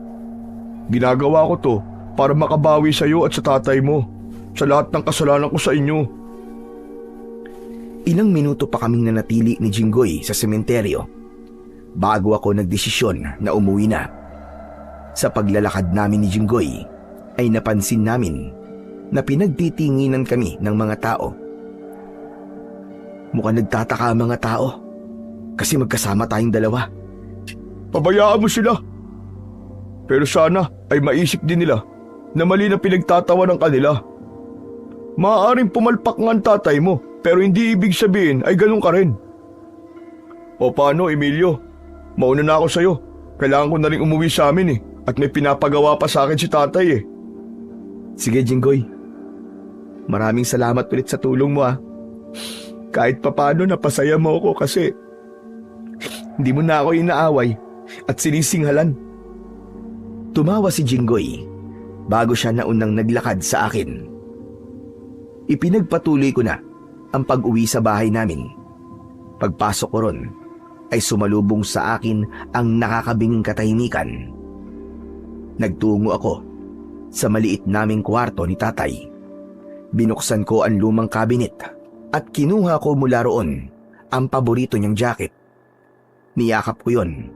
Ginagawa ko to para makabawi sa iyo at sa tatay mo sa lahat ng kasalanan ko sa inyo. Ilang minuto pa kaming nanatili ni Jinggoy sa sementeryo bago ako nagdesisyon na umuwi na. Sa paglalakad namin ni Jinggoy ay napansin namin na pinagtitinginan kami ng mga tao. Mukhang nagtataka ang mga tao kasi magkasama tayong dalawa. Pabayaan mo sila. Pero sana ay maisip din nila na mali na pinagtatawa ng kanila. Maaaring pumalpak nga ang tatay mo, pero hindi ibig sabihin ay ganun ka rin. O paano, Emilio? Mauna na ako sa'yo. Kailangan ko na rin umuwi sa amin eh. At may pinapagawa pa sa akin si tatay eh. Sige, Jinggoy. Maraming salamat ulit sa tulong mo ah. Kahit papano napasaya mo ako kasi hindi mo na ako inaaway at sinisinghalan. Tumawa si Jinggoy bago siya naunang naglakad sa akin. Ipinagpatuloy ko na ang pag-uwi sa bahay namin. Pagpasok ko ron ay sumalubong sa akin ang nakakabinging katahimikan. Nagtungo ako sa maliit naming kwarto ni tatay. Binuksan ko ang lumang kabinet at kinuha ko mula roon ang paborito niyang jacket. Niyakap ko yon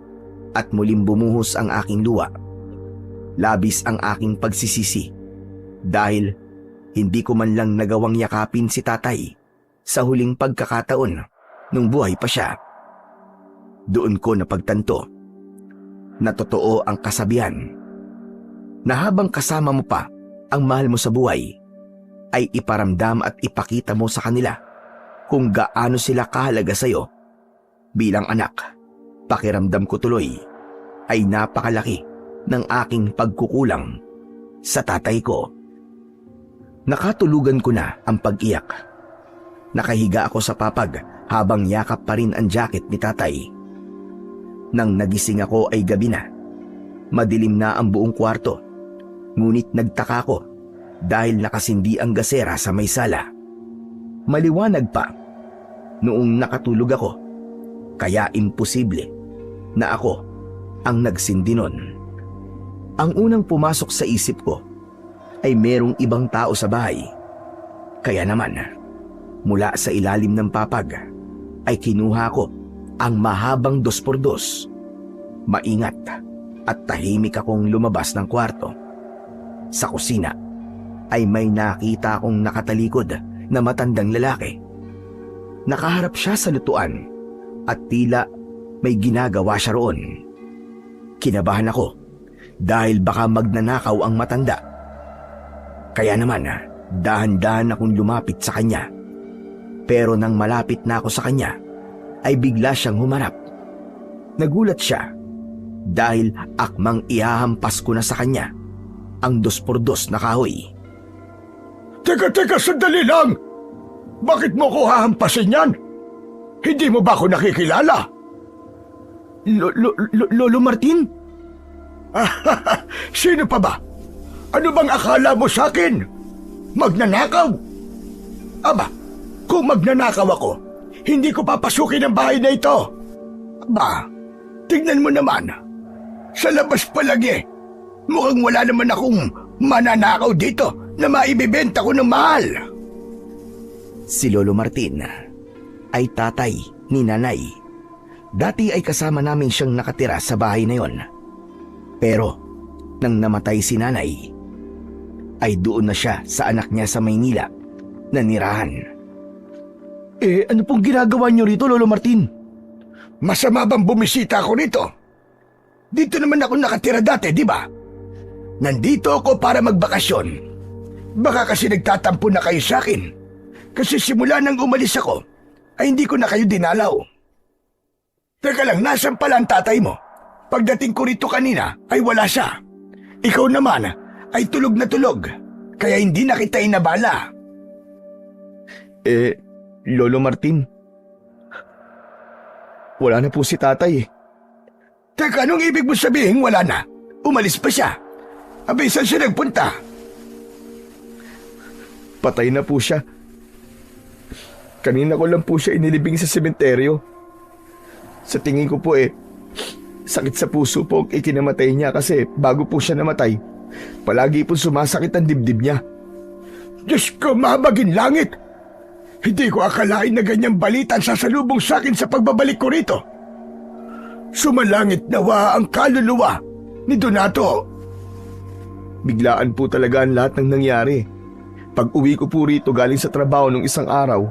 at muling bumuhos ang aking luha. Labis ang aking pagsisisi dahil hindi ko man lang nagawang yakapin si tatay sa huling pagkakataon nung buhay pa siya. Doon ko napagtanto na totoo ang kasabihan na habang kasama mo pa ang mahal mo sa buhay, ay iparamdam at ipakita mo sa kanila kung gaano sila kahalaga sa iyo. Bilang anak, pakiramdam ko tuloy ay napakalaki ng aking pagkukulang sa tatay ko. Nakatulugan ko na ang pag-iyak. Nakahiga ako sa papag habang yakap pa rin ang jacket ni tatay. Nang nagising ako ay gabi na. Madilim na ang buong kwarto. Ngunit nagtaka ko dahil nakasindi ang gasera sa may sala. Maliwanag pa noong nakatulog ako, kaya imposible na ako ang nagsindi nun. Ang unang pumasok sa isip ko ay merong ibang tao sa bahay. Kaya naman, mula sa ilalim ng papag ay kinuha ko ang mahabang 2x2. Maingat at tahimik akong lumabas ng kwarto. Sa kusina ay may nakita akong nakatalikod na matandang lalaki. Nakaharap siya sa lutuan at tila may ginagawa siya roon. Kinabahan ako dahil baka magnanakaw ang matanda. Kaya naman, dahan-dahan akong lumapit sa kanya. Pero nang malapit na ako sa kanya, ay bigla siyang humarap. Nagulat siya dahil akmang ihahampas ko na sa kanya ang 2x2 na kahoy. Teka, sandali lang! Bakit mo ko hahampasin yan? Hindi mo ba ako nakikilala? Lolo Martin? Sino pa ba? Ano bang akala mo sa akin? Magnanakaw? Aba, kung magnanakaw ako, hindi ko papasukin ang bahay na ito. Aba, tignan mo naman. Sa labas pa lang mukhang wala naman akong mananakaw dito na maibibenta ko ng mahal. Si Lolo Martin ay tatay ni Nanay. Dati ay kasama namin siyang nakatira sa bahay na yon. Pero nang namatay si Nanay, ay doon na siya sa anak niya sa Maynila na nirahan. Ano pong ginagawa niyo rito, Lolo Martin? Masama bang bumisita ako rito? Dito naman ako nakatira dati, di ba? Nandito ako para magbakasyon. Baka kasi nagtatampo na kayo sa akin. Kasi simula nang umalis ako, ay hindi ko na kayo dinalaw. Teka lang, nasan pala ang tatay mo? Pagdating ko rito kanina, ay wala siya. Ikaw naman, ay tulog na tulog. Kaya hindi na kita inabala. Lolo Martin, wala na po si tatay eh. Teka, anong ibig mo sabihin wala na? Umalis pa siya. Abay, saan siya nagpunta? Patay na po siya. Kanina ko lang po siya inilibing sa sementeryo. Sa tingin ko po sakit sa puso po ikinamatay niya kasi bago po siya namatay, palagi po sumasakit ang dibdib niya. Diyos ko, mahabagin langit! Hindi ko akalain na ganyang balita ang sasalubong sa akin sa pagbabalik ko rito. Sumalangit nawa ang kaluluwa ni Donato. Biglaan po talaga ang lahat ng nangyari. Pag uwi ko po rito galing sa trabaho nung isang araw,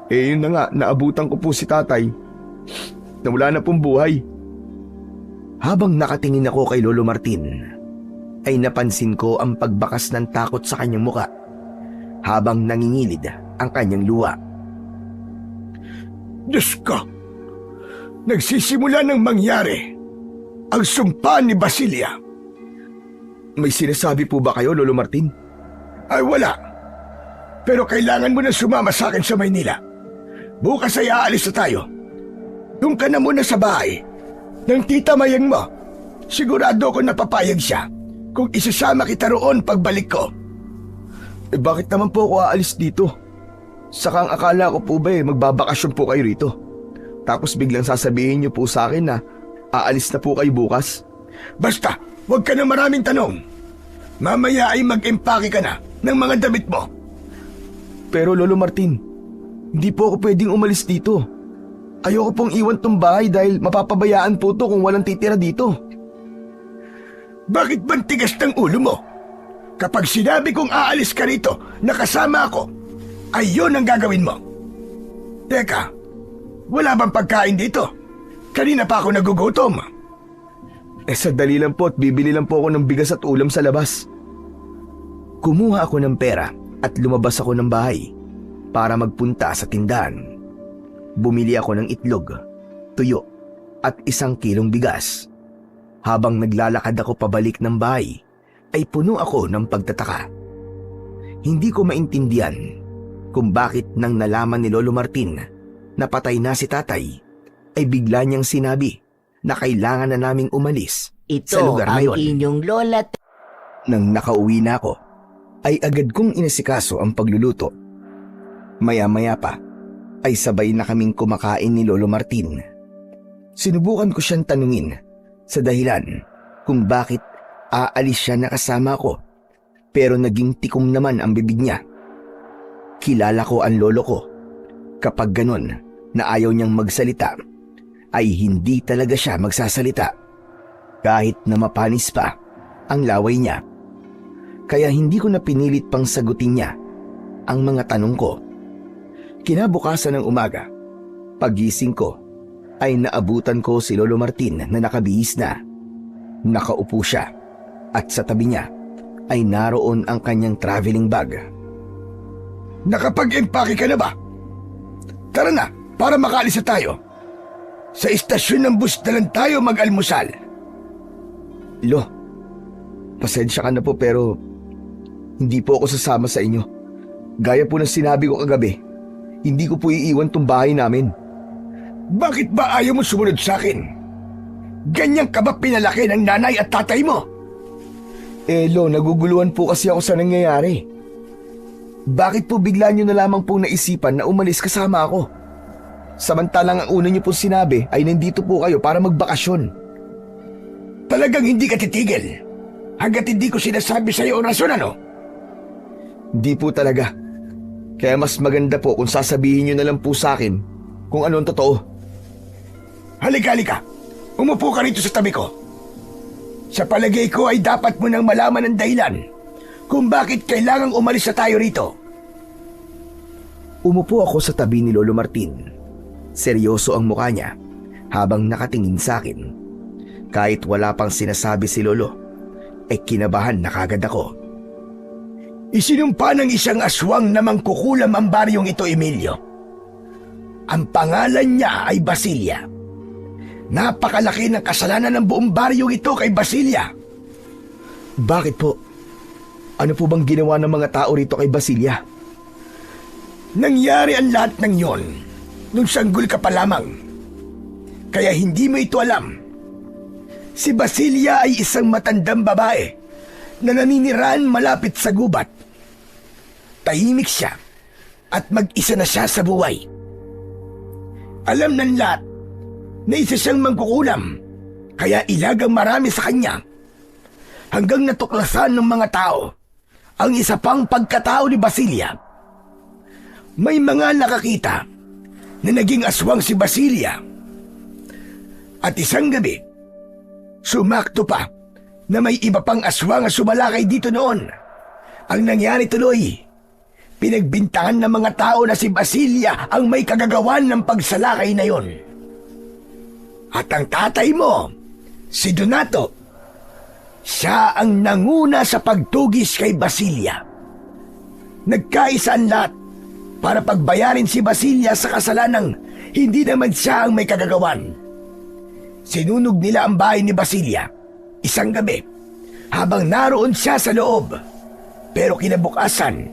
yun na nga, naabutan ko po si tatay na wala na pong buhay. Habang nakatingin ako kay Lolo Martin, ay napansin ko ang pagbakas ng takot sa kanyang muka habang nangingilid ang kanyang luha. Diyos ko! Nagsisimula ng mangyari ang sumpa ni Basilia. May sinasabi po ba kayo, Lolo Martin? Ay wala. Pero kailangan mo na sumama sa akin sa Maynila. Bukas ay aalis na tayo. Doon ka na muna sa bahay ng tita Mayang mo. Sigurado ko napapayag siya kung isasama kita roon pagbalik ko. Bakit naman po ako aalis dito? Saka ang akala ko po ba magbabakasyon po kayo rito. Tapos biglang sasabihin niyo po sa akin na aalis na po kayo bukas. Basta, huwag ka na maraming tanong. Mamaya ay mag-empake ka na ng mga damit mo. Pero Lolo Martin, hindi po ako pwedeng umalis dito. Ayoko pong iwan tong bahay dahil mapapabayaan po to kung walang titira dito. Bakit bang tigas ng ulo mo? Kapag sinabi kong aalis ka rito na kasama ako, ay yun ang gagawin mo. Teka, wala bang pagkain dito? Kanina pa ako nagugutom. Sandali lang po at bibili lang po ako ng bigas at ulam sa labas. Kumuha ako ng pera at lumabas ako ng bahay para magpunta sa tindahan. Bumili ako ng itlog, tuyo at 1 kilong bigas. Habang naglalakad ako pabalik ng bahay, ay puno ako ng pagtataka. Hindi ko maintindihan kung bakit nang nalaman ni Lolo Martin na patay na si tatay, ay bigla niyang sinabi na kailangan na naming umalis sa Ito lugar na ang yon. inyong lola. Nang nakauwi na ako, ay agad kong inasikaso ang pagluluto. Maya-maya pa, ay sabay na kaming kumakain ni Lolo Martin. Sinubukan ko siyang tanungin sa dahilan kung bakit aalis siya na kasama ko. Pero naging tikom naman ang bibig niya. Kilala ko ang lolo ko. Kapag ganon na ayaw niyang magsalita, ay hindi talaga siya magsasalita. Kahit na mapanis pa ang laway niya. Kaya hindi ko na pinilit pang sagutin niya ang mga tanong ko. Kinabukasan ng umaga, pagising ko, ay naabutan ko si Lolo Martin na nakabihis na. Nakaupo siya at sa tabi niya ay naroon ang kanyang traveling bag. Nakapag-empake ka na ba? Tara na, para makaalis na tayo. Sa istasyon ng bus na lang tayo mag-almusal. Lo, pasensya ka na po pero hindi po ako sasama sa inyo. Gaya po ng sinabi ko kagabi, hindi ko po iiwan tong bahay namin. Bakit ba ayaw mo sumunod sa akin? Ganyan ka ba pinalaki ng nanay at tatay mo? Lo, naguguluhan po kasi ako sa nangyayari. Bakit po bigla nyo na lamang pong naisipan na umalis kasama ako? Samantalang ang una nyo pong sinabi ay nandito po kayo para magbakasyon. Talagang hindi ka titigil hanggat hindi ko sinasabi sa iyo ang rason, ano? Hindi po talaga. Kaya mas maganda po kung sasabihin nyo na lang po sa akin kung ano ang totoo. Halika. Umupo ka rito sa tabi ko. Sa palagay ko ay dapat mo nang malaman ang dahilan kung bakit kailangang umalis na tayo rito. Umupo ako sa tabi ni Lolo Martin. Seryoso ang mukha niya habang nakatingin sa akin. Kahit wala pang sinasabi si Lolo, ay kinabahan na kagad ako. Isinumpa ng isang aswang na mangkukulam ang baryong ito, Emilio. Ang pangalan niya ay Basilia. Napakalaki ng kasalanan ng buong baryong ito kay Basilia. Bakit po? Ano po bang ginawa ng mga tao rito kay Basilia? Nangyari ang lahat ng yon nung sanggol ka pa lamang. Kaya hindi mo ito alam. Si Basilia ay isang matandang babae na naninirahan malapit sa gubat. Tahimik siya at mag-isa na siya sa buhay. Alam ng lahat na isa siyang mangkukulam, kaya ilagang marami sa kanya. Hanggang natuklasan ng mga tao ang isa pang pagkatao ni Basilia. May mga nakakita na naging aswang si Basilia. At isang gabi, sumakto pa na may iba pang aswang na sumalakay dito noon. Ang nangyari tuloy, pinagbintangan ng mga tao na si Basilia ang may kagagawan ng pagsalakay na yon. At ang tatay mo, si Donato, siya ang nanguna sa pagtugis kay Basilia. Nagkaisa ang lahat para pagbayarin si Basilia sa kasalanang hindi naman siya ang may kagagawan. Sinunog nila ang bahay ni Basilia isang gabi habang naroon siya sa loob. Pero kinabukasan,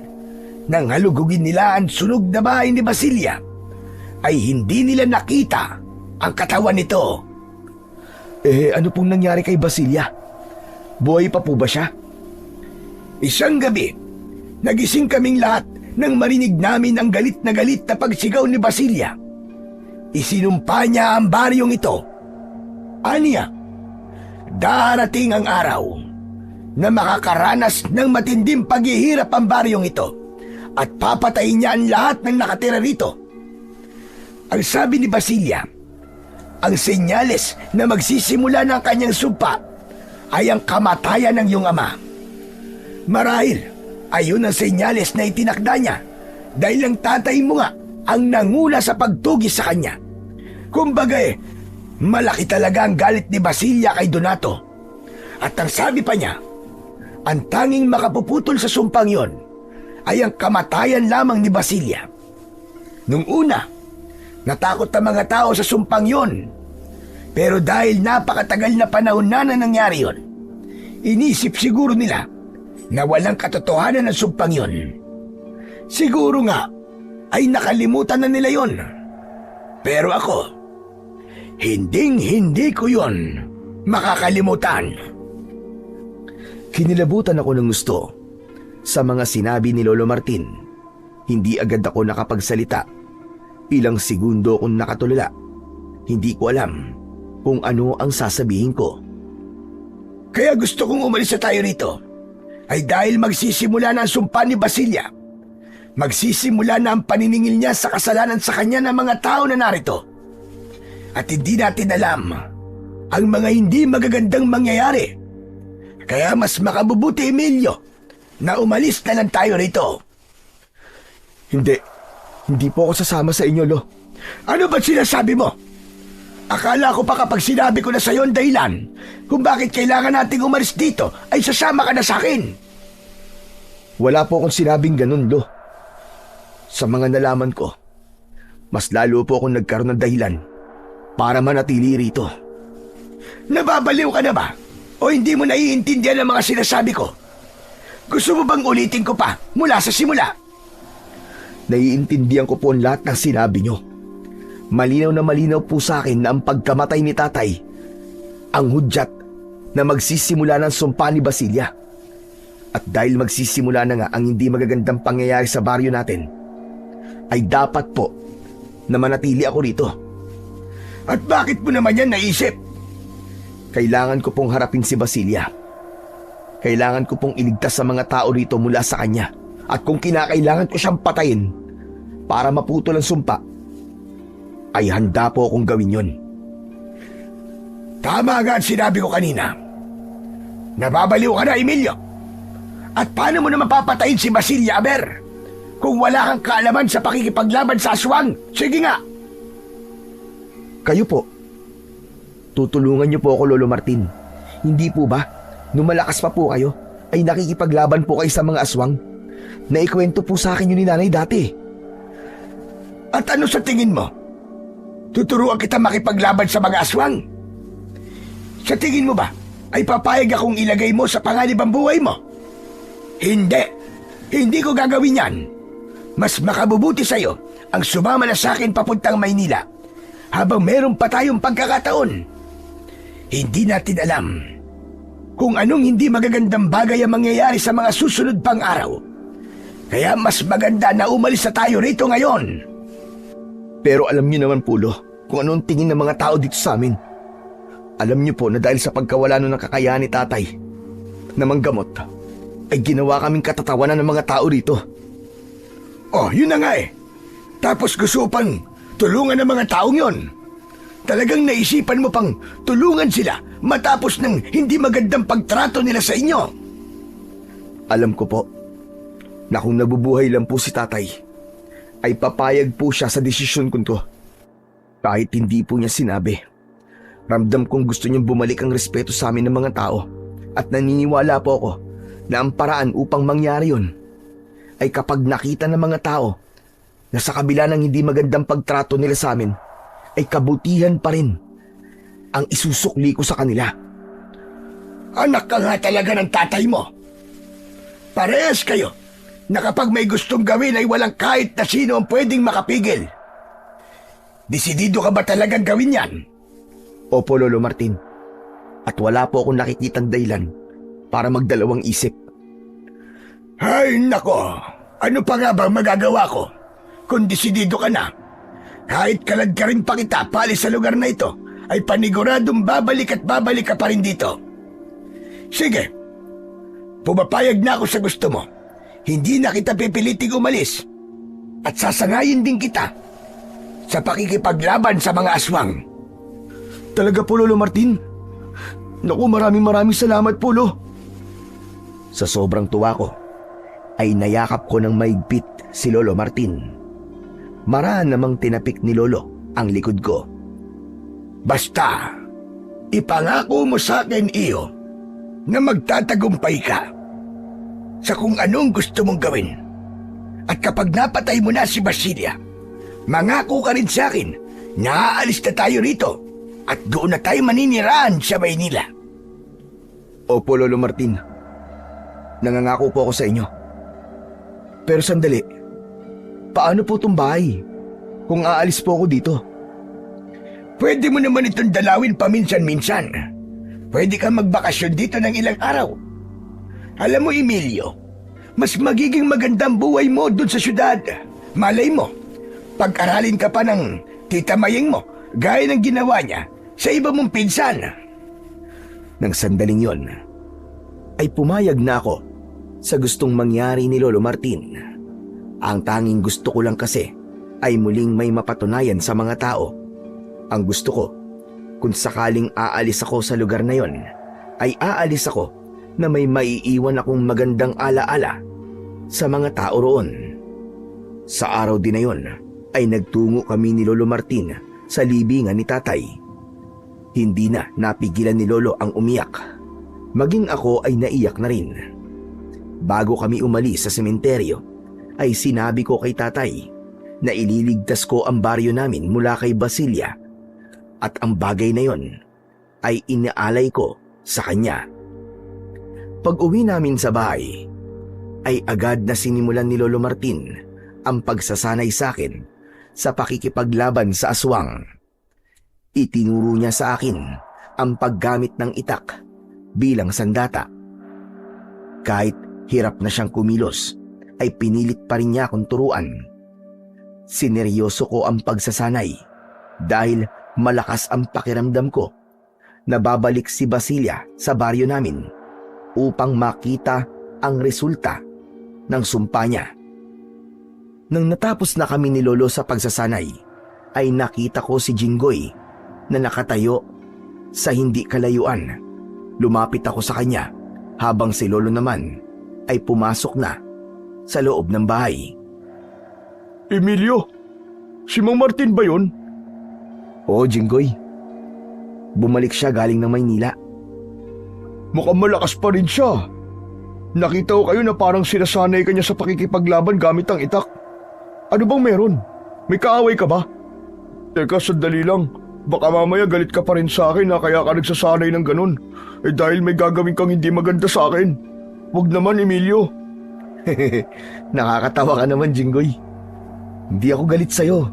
nang halugugin nila ang sunog na bahay ni Basilia, ay hindi nila nakita ang katawan nito. Ano pong nangyari kay Basilia? Buhay pa po ba siya? Isang gabi, nagising kaming lahat nang marinig namin ang galit na pagsigaw ni Basilia. Isinumpa niya ang baryong ito. Aniya, darating ang araw na makakaranas ng matinding paghihirap ang baryong ito at papatayin niya ang lahat ng nakatira rito. Ang sabi ni Basilia, ang senyales na magsisimula ng kanyang sumpa ay ang kamatayan ng iyong ama. Marahil, ayun ang senyales na itinakda niya dahil ang tatay mo nga ang nanguna sa pagtugis sa kanya. Kumbaga malaki talaga ang galit ni Basilia kay Donato. At ang sabi pa niya, ang tanging makapuputol sa sumpang yon ay ang kamatayan lamang ni Basilia. Nung una, natakot ang mga tao sa sumpang yon. Pero dahil napakatagal na panahon na nangyari yon, inisip siguro nila na walang katotohanan ng sumpang yon. Siguro nga ay nakalimutan na nila yon. Pero ako, hindi ko yon makakalimutan. Kinilabutan ako ng gusto sa mga sinabi ni Lolo Martin. Hindi agad ako nakapagsalita. Ilang segundo akong nakatulala. Hindi ko alam kung ano ang sasabihin ko. Kaya gusto kong umalis na tayo rito ay dahil magsisimula na ang sumpa ni Basilia. Magsisimula na ang paniningil niya sa kasalanan sa kanya ng mga tao na narito. At hindi natin alam ang mga hindi magagandang mangyayari. Kaya mas makabubuti, Emilio, na umalis na lang tayo rito. Hindi po ako sasama sa inyo, Lo. Ano ba't sinasabi mo? Akala ko pa kapag sinabi ko na sa'yo ang dahilan kung bakit kailangan nating umalis dito ay sasama ka na sa akin. Wala po akong sinabing ganun, Lo. Sa mga nalaman ko, mas lalo po akong nagkaroon ng dahilan para manatili rito. Nababaliw ka na ba? O hindi mo naiintindihan ang mga sinasabi ko? Gusto mo bang ulitin ko pa mula sa simula? Naiintindihan ko po ang lahat ng sinabi nyo. Malinaw na malinaw po sa akin na ang pagkamatay ni tatay ang hudyat na magsisimula ng sumpa ni Basilia. At dahil magsisimula na nga ang hindi magagandang pangyayari sa baryo natin, ay dapat po na manatili ako rito. At bakit mo naman yan naisip? Kailangan ko pong harapin si Basilia. Kailangan ko pong iligtas sa mga tao rito mula sa kanya. At kung kinakailangan ko siyang patayin para maputol ang sumpa, ay handa po akong gawin yon. Tama nga ang sinabi ko kanina. Nababaliw ka na, Emilio. At paano mo naman papatayin si Basilia, Aber? Kung wala kang kaalaman sa pakikipaglaban sa aswang, sige nga. Kayo po. Tutulungan niyo po ako, Lolo Martin. Hindi po ba? Nung malakas pa po kayo, ay nakikipaglaban po kayo sa mga aswang. Naikwento po sa akin yun ni nanay dati. At ano sa tingin mo? Tuturuan kita makipaglaban sa mga aswang? Sa tingin mo ba, ay papayag akong ilagay mo sa panganib ang buhay mo? Hindi. Hindi ko gagawin yan. Mas makabubuti sa'yo ang sumama na sa akin papuntang Maynila habang meron pa tayong pagkakataon. Hindi natin alam kung anong hindi magagandang bagay ang mangyayari sa mga susunod pang araw. Kaya mas maganda na umalis na tayo rito ngayon. Pero alam niyo naman po, Lo, kung anong tingin ng mga tao dito sa amin. Alam niyo po na dahil sa pagkawala ng kakayahan ni tatay na manggamot, ay ginawa kaming katatawanan ng mga tao rito. Oh, yun na nga eh. Tapos gusto pang tulungan ng mga taong yon. Talagang naisipan mo pang tulungan sila matapos ng hindi magandang pagtrato nila sa inyo. Alam ko po na kung nabubuhay lang po si tatay, ay papayag po siya sa desisyon ko to. Kahit hindi po niya sinabi, ramdam kong gusto niyang bumalik ang respeto sa amin ng mga tao at naniniwala po ako na ang paraan upang mangyari yun ay kapag nakita ng mga tao na sa kabila ng hindi magandang pagtrato nila sa amin, ay kabutihan pa rin ang isusukli ko sa kanila. Anak ka nga talaga ng tatay mo. Parehas kayo na kapag may gustong gawin ay walang kahit na sino ang pwedeng makapigil. Desidido ka ba talagang gawin yan? Opo, Lolo Martin. At wala po akong nakikitang dahilan para magdalawang isip. Ay nako, ano pa nga bang magagawa ko kung desidido ka na? Kahit kalad ka rin pa kita paalis sa lugar na ito, ay paniguradong babalik at babalik ka pa rin dito. Sige, pumapayag na ako sa gusto mo. Hindi na kita pipiliting umalis. At sasangayin din kita sa pakikipaglaban sa mga aswang. Talaga po, Lolo Martin? Naku, maraming salamat po, Lo. Sa sobrang tuwa ko, ay nayakap ko ng maigpit si Lolo Martin. Maraan namang tinapik ni Lolo ang likod ko. Basta, ipangako mo sa akin, iyo, na magtatagumpay ka sa kung anong gusto mong gawin. At kapag napatay mo na si Basilia, mangako ka rin sa akin na aalis na tayo rito at doon na tayo maninirahan sa Maynila. Opo, Lolo Martin. Nangangako po ako sa inyo. Pero sandali, paano po itong bahay kung aalis po ako dito? Pwede mo naman itong dalawin paminsan-minsan. Pwede kang magbakasyon dito ng ilang araw. Alam mo, Emilio, mas magiging magandang buhay mo dun sa syudad. Malay mo, pag-aralin ka pa ng tita Mayeng mo, gaya ng ginawa niya sa iba mong pinsan. Nang sandaling yon, ay pumayag na ako sa gustong mangyari ni Lolo Martin. Ang tanging gusto ko lang kasi ay muling may mapatunayan sa mga tao. Ang gusto ko, kung sakaling aalis ako sa lugar na yon, ay aalis ako na may maiiwan akong magandang alaala sa mga tao roon. Sa araw din na yon ay nagtungo kami ni Lolo Martin sa libingan ni Tatay. Hindi na napigilan ni Lolo ang umiyak. Maging ako ay naiyak na rin. Bago kami umalis sa sementeryo, ay sinabi ko kay Tatay na ililigtas ko ang baryo namin mula kay Basilia, at ang bagay na yon ay inaalay ko sa kanya. Pag-uwi namin sa bahay, ay agad na sinimulan ni Lolo Martin ang pagsasanay sa akin sa pakikipaglaban sa aswang. Itinuro niya sa akin ang paggamit ng itak bilang sandata. Kahit hirap na siyang kumilos, ay pinilit pa rin niya akong turuan. Sineryoso ko ang pagsasanay dahil malakas ang pakiramdam ko na babalik si Basilia sa baryo namin upang makita ang resulta ng sumpa niya. Nang natapos na kami ni Lolo sa pagsasanay, ay nakita ko si Jinggoy na nakatayo sa hindi kalayuan. Lumapit ako sa kanya habang si Lolo naman ay pumasok na sa loob ng bahay. Emilio, si Mang Martin ba yun? Oo, Jinggoy. Bumalik siya galing ng Maynila. Mukhang malakas pa rin siya. Nakita ko kayo na parang sinasanay ka niya sa pakikipaglaban gamit ang itak. Ano bang meron? May kaaway ka ba? Teka, sandali lang. Baka mamaya galit ka pa rin sa akin na kaya ka nagsasanay ng ganun. Dahil may gagawin kang hindi maganda sa akin. Huwag naman, Emilio. Nakakatawa ka naman, Jinggoy. Hindi ako galit sa'yo.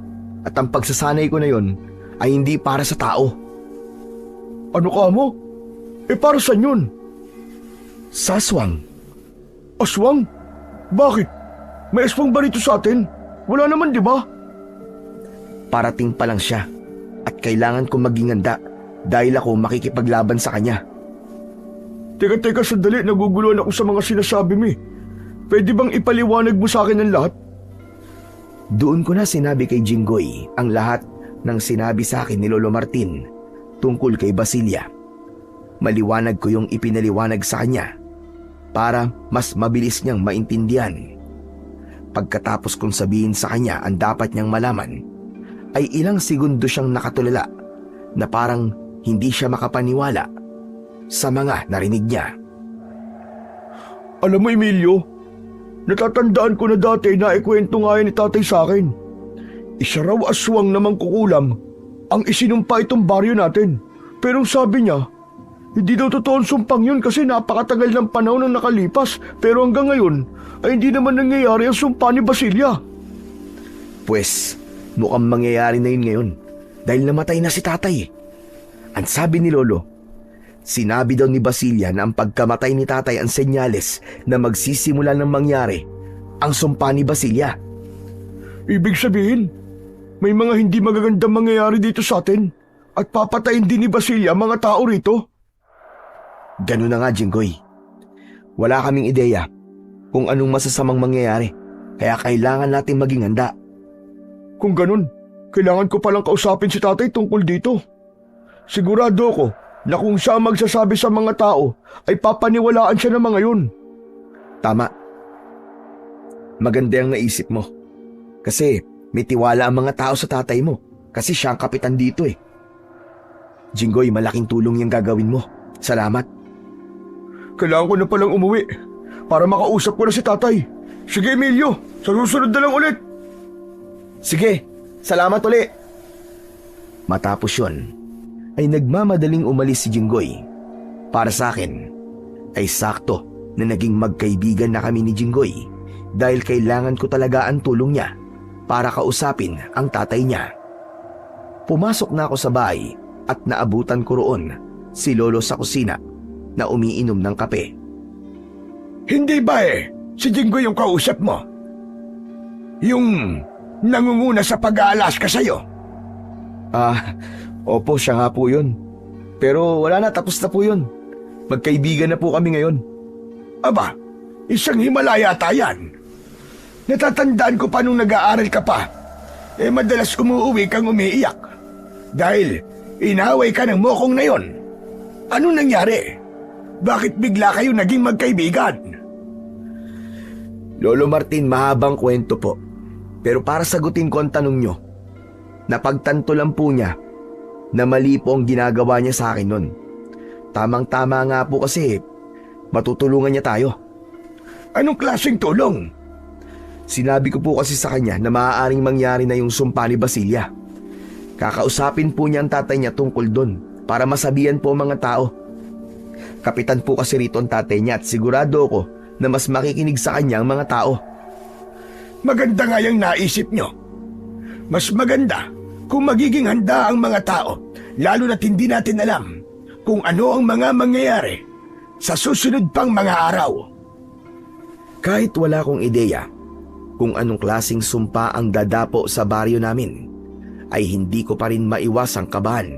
At ang pagsasanay ko na yon ay hindi para sa tao. Ano ka mo? Para saan yun? Sa aswang. Aswang? Bakit? May aswang ba rito sa atin? Wala naman, di ba? Parating pa lang siya at kailangan kong maging handa dahil ako makikipaglaban sa kanya. Teka, sandali. Naguguluhan ako sa mga sinasabi mo. Pwede bang ipaliwanag mo sa akin ang lahat? Doon ko na sinabi kay Jinggoy ang lahat ng sinabi sa akin ni Lolo Martin tungkol kay Basilia. Maliwanag ko yung ipinaliwanag sa kanya para mas mabilis niyang maintindihan. Pagkatapos kong sabihin sa kanya ang dapat niyang malaman, ay ilang segundo siyang nakatulala na parang hindi siya makapaniwala sa mga narinig niya. Alam mo, Emilio, natatandaan ko na dati na ikwento nga yan ni Tatay sa akin. Isa raw aswang na mangkukulam ang isinumpa itong baryo natin. Pero sabi niya, hindi daw totoo ang sumpang yun kasi napakatagal ng panahon na nakalipas. Pero hanggang ngayon ay hindi naman nangyayari ang sumpa ni Basilia. Pues, mukhang mangyayari na yun ngayon dahil namatay na si Tatay. Ang sabi ni Lolo, sinabi daw ni Basilia na ang pagkamatay ni Tatay ang senyales na magsisimula ng mangyari ang sumpa ni Basilia. Ibig sabihin, may mga hindi magagandang mangyayari dito sa atin at papatayin din ni Basilia mga tao rito. Ganun na nga, Jinggoy. Wala kaming ideya kung anong masasamang mangyayari, kaya kailangan natin maging handa. Kung ganun, kailangan ko palang kausapin si Tatay tungkol dito. Sigurado ko na kung siya magsasabi sa mga tao, ay papaniwalaan siya ng mga yun. Tama. Maganda ang naisip mo. Kasi may tiwala ang mga tao sa tatay mo. Kasi siya ang kapitan dito eh. Jinggoy, malaking tulong yung gagawin mo. Salamat. Kailangan ko na palang umuwi para makausap ko na si Tatay. Sige, Emilio, sa susunod na lang ulit. Sige, salamat uli. Matapos yun, ay nagmamadaling umalis si Jinggoy. Para sa akin, ay sakto na naging magkaibigan na kami ni Jinggoy dahil kailangan ko talaga ang tulong niya para kausapin ang tatay niya. Pumasok na ako sa bahay at naabutan ko roon si Lolo sa kusina na umiinom ng kape. Hindi ba si Jinggoy yung kausap mo? Yung nangunguna sa pag-aalas ka sa'yo? Opo, siya nga po yun. Pero wala na, tapos na po yun. Magkaibigan na po kami ngayon. Aba, Isang Himalaya ata yan. Natatandaan ko pa nung nag-aaral ka pa. Madalas umuwi kang umiiyak. Dahil inaway ka ng mokong na yon. Anong nangyari? Bakit bigla kayo naging magkaibigan? Lolo Martin, mahabang kwento po. Pero para sagutin ko ang tanong nyo, napagtanto lang po niya na mali po ang ginagawa niya sa akin nun. Tamang-tama nga po kasi matutulungan niya tayo. Anong klaseng tulong? Sinabi ko po kasi sa kanya na maaaring mangyari na yung sumpa ni Basilia. Kakausapin po niya ang tatay niya tungkol doon para masabihan po ang mga tao. Kapitan po kasi rito ang tatay niya at sigurado ko na mas makikinig sa kanya ang mga tao. Maganda nga yung naisip nyo. Mas maganda kung magiging handa ang mga tao, lalo na't hindi natin alam kung ano ang mga mangyayari sa susunod pang mga araw. Kahit wala akong ideya kung anong klaseng sumpa ang dadapo sa baryo namin, ay hindi ko pa rin maiwasang kabahan.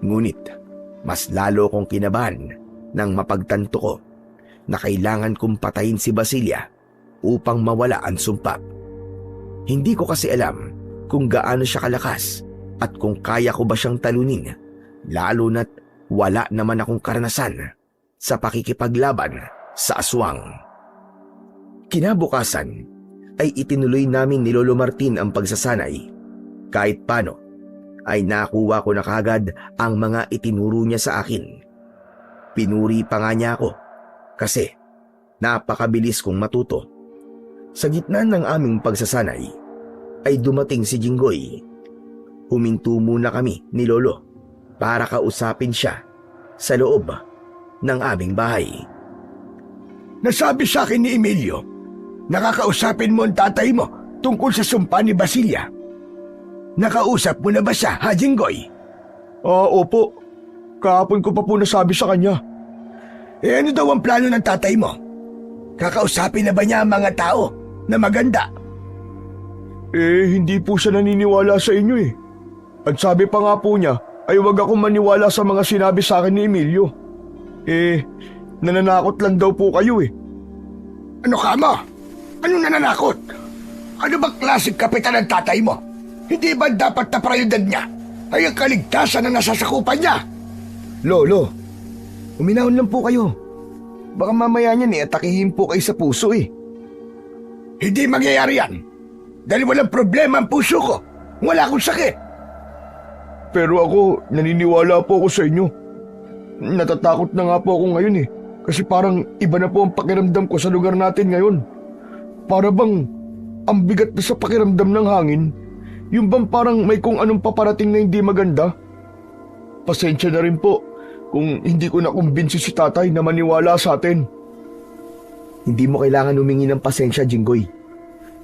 Ngunit mas lalo kong kinabahan nang mapagtanto ko na kailangan kong patayin si Basilia upang mawala ang sumpa. Hindi ko kasi alam kung gaano siya kalakas at kung kaya ko ba siyang talunin, lalo na't wala naman akong karanasan sa pakikipaglaban sa aswang. Kinabukasan ay itinuloy namin ni Lolo Martin ang pagsasanay. Kahit paano ay nakuha ko na kagad ang mga itinuro niya sa akin. Pinuri pa nga niya ako kasi napakabilis kong matuto. Sa gitna ng aming pagsasanay ay dumating si Jinggoy. Huminto muna kami ni Lolo para kausapin siya sa loob ng aming bahay. Nasabi sa akin ni Emilio, nakakausapin mo ang tatay mo tungkol sa sumpa ni Basilia. Nakausap mo na ba siya, ha, Jinggoy? Opo. Kahapon ko pa po nasabi sa kanya. Ano daw ang plano ng tatay mo? Kakausapin na ba niya ang mga tao na maganda? Hindi po siya naniniwala sa inyo eh. At sabi pa nga po niya, ay wag akong maniwala sa mga sinabi sa akin ni Emilio. Nananakot lang daw po kayo eh. Ano ka mo? Anong nananakot? Ano ba klaseng kapitan ng tatay mo? Hindi ba dapat na prioridad niya ay ang kaligtasan na nasasakupan niya? Lolo, uminahon lang po kayo. Baka mamaya niyan atakihin po kayo sa puso eh. Hindi mangyayari yan. Dahil walang problema ang puso ko. Wala akong sakit. Pero ako, naniniwala po ako sa inyo. Natatakot na nga po ako ngayon eh. Kasi parang iba na po ang pakiramdam ko sa lugar natin ngayon. Para bang ang bigat na sa pakiramdam ng hangin. Yung bang parang may kung anong paparating na hindi maganda. Pasensya na rin po kung hindi ko nakumbinsi si tatay na maniwala sa atin. Hindi mo kailangan humingi ng pasensya, Jinggoy.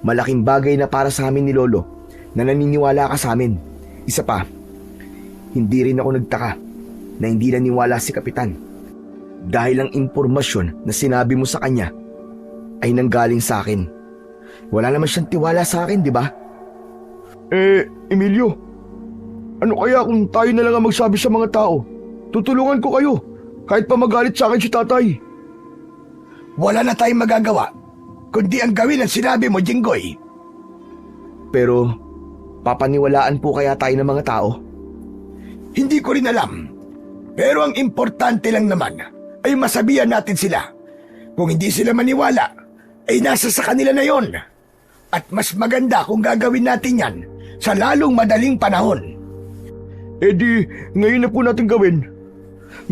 Malaking bagay na para sa amin ni Lolo na naniniwala ka sa amin. Isa pa, hindi rin ako nagtaka na hindi naniwala si Kapitan. Dahil ang impormasyon na sinabi mo sa kanya ay nanggaling sa akin. Wala naman siyang tiwala sa akin, di ba? Emilio, ano kaya kung tayo na lang ang magsabi sa mga tao? Tutulungan ko kayo, kahit pa magalit sa akin si tatay. Wala na tayong magagawa, kundi ang gawin ang sinabi mo, Jinggoy. Pero, papaniwalaan po kaya tayo ng mga tao? Hindi ko rin alam. Pero ang importante lang naman ay masabihan natin sila. Kung hindi sila maniwala, ay nasa sa kanila na yon. At mas maganda kung gagawin natin yan sa lalong madaling panahon. Ngayon na po natin gawin.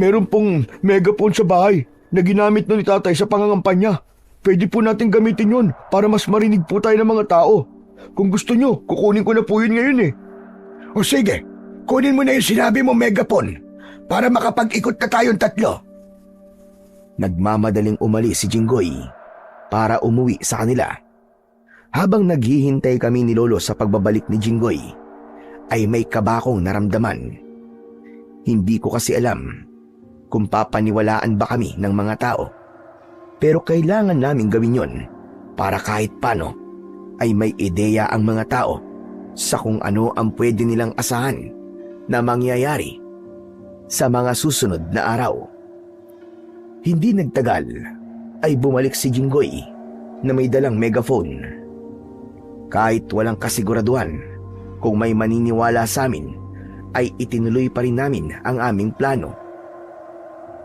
Meron pong megaphone sa bahay na ginamit na ni tatay sa pangangampanya. Pwede po natin gamitin yon para mas marinig po tayo ng mga tao. Kung gusto nyo, kukunin ko na po yun ngayon eh. O sige, kunin mo na yung sinabi mo megaphone para makapag-ikot na tayong tatlo. Nagmamadaling umalis si Jinggoy para umuwi sa kanila. Habang naghihintay kami ni Lolo sa pagbabalik ni Jinggoy, ay may kabakong naramdaman. Hindi ko kasi alam kung papaniwalaan ba kami ng mga tao. Pero kailangan naming gawin yon para kahit paano ay may ideya ang mga tao sa kung ano ang pwede nilang asahan na mangyayari sa mga susunod na araw. Hindi nagtagal ay bumalik si Jinggoy na may dalang megaphone. Kahit walang kasiguraduhan kung may maniniwala sa amin, ay itinuloy pa rin namin ang aming plano.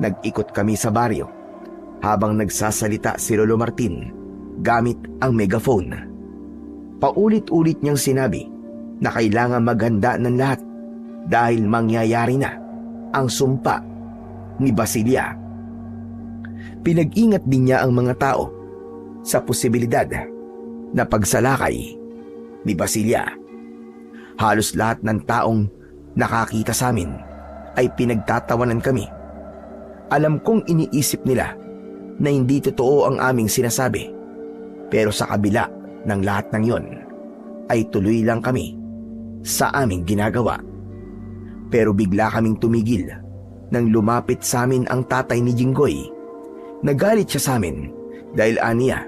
Nag-ikot kami sa baryo habang nagsasalita si Lolo Martin gamit ang megaphone. Paulit-ulit niyang sinabi na kailangan maghanda ng lahat dahil mangyayari na ang sumpa ni Basilia. Pinag-ingat din niya ang mga tao sa posibilidad na pagsalakay ni Basilia. Halos lahat ng taong nakakita sa amin ay pinagtatawanan kami. Alam kong iniisip nila na hindi totoo ang aming sinasabi, pero sa kabila ng lahat ng yon ay tuloy lang kami sa aming ginagawa. Pero bigla kaming tumigil nang lumapit sa amin ang tatay ni Jinggoy. Nagalit siya sa amin dahil aniya,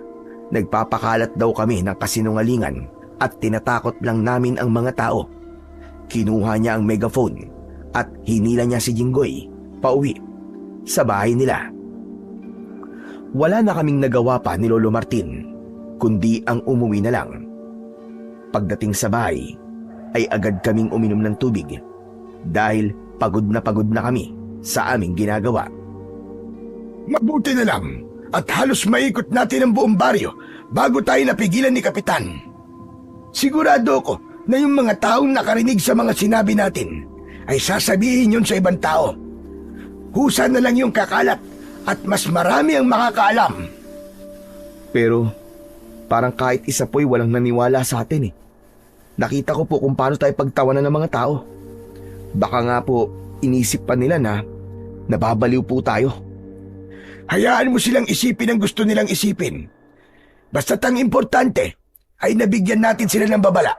nagpapakalat daw kami ng kasinungalingan at tinatakot lang namin ang mga tao. Kinuha niya ang megaphone at hinila niya si Jinggoy pauwi sa bahay nila. Wala na kaming nagawa pa ni Lolo Martin kundi ang umuwi na lang. Pagdating sa bahay ay agad kaming uminom ng tubig dahil pagod na kami sa aming ginagawa. Mabuti na lang at halos maikot natin ang buong baryo bago tayo napigilan ni Kapitan. Sigurado ko na yung mga taong nakarinig sa mga sinabi natin ay sasabihin yun sa ibang tao. Husa na lang yung kakalat at mas marami ang makakaalam. Pero parang kahit isa po'y walang naniwala sa atin eh. Nakita ko po kung paano tayo pagtawanan ng mga tao. Baka nga po inisip pa nila na nababaliw po tayo. Hayaan mo silang isipin ang gusto nilang isipin. Basta't ang importante ay nabigyan natin sila ng babala.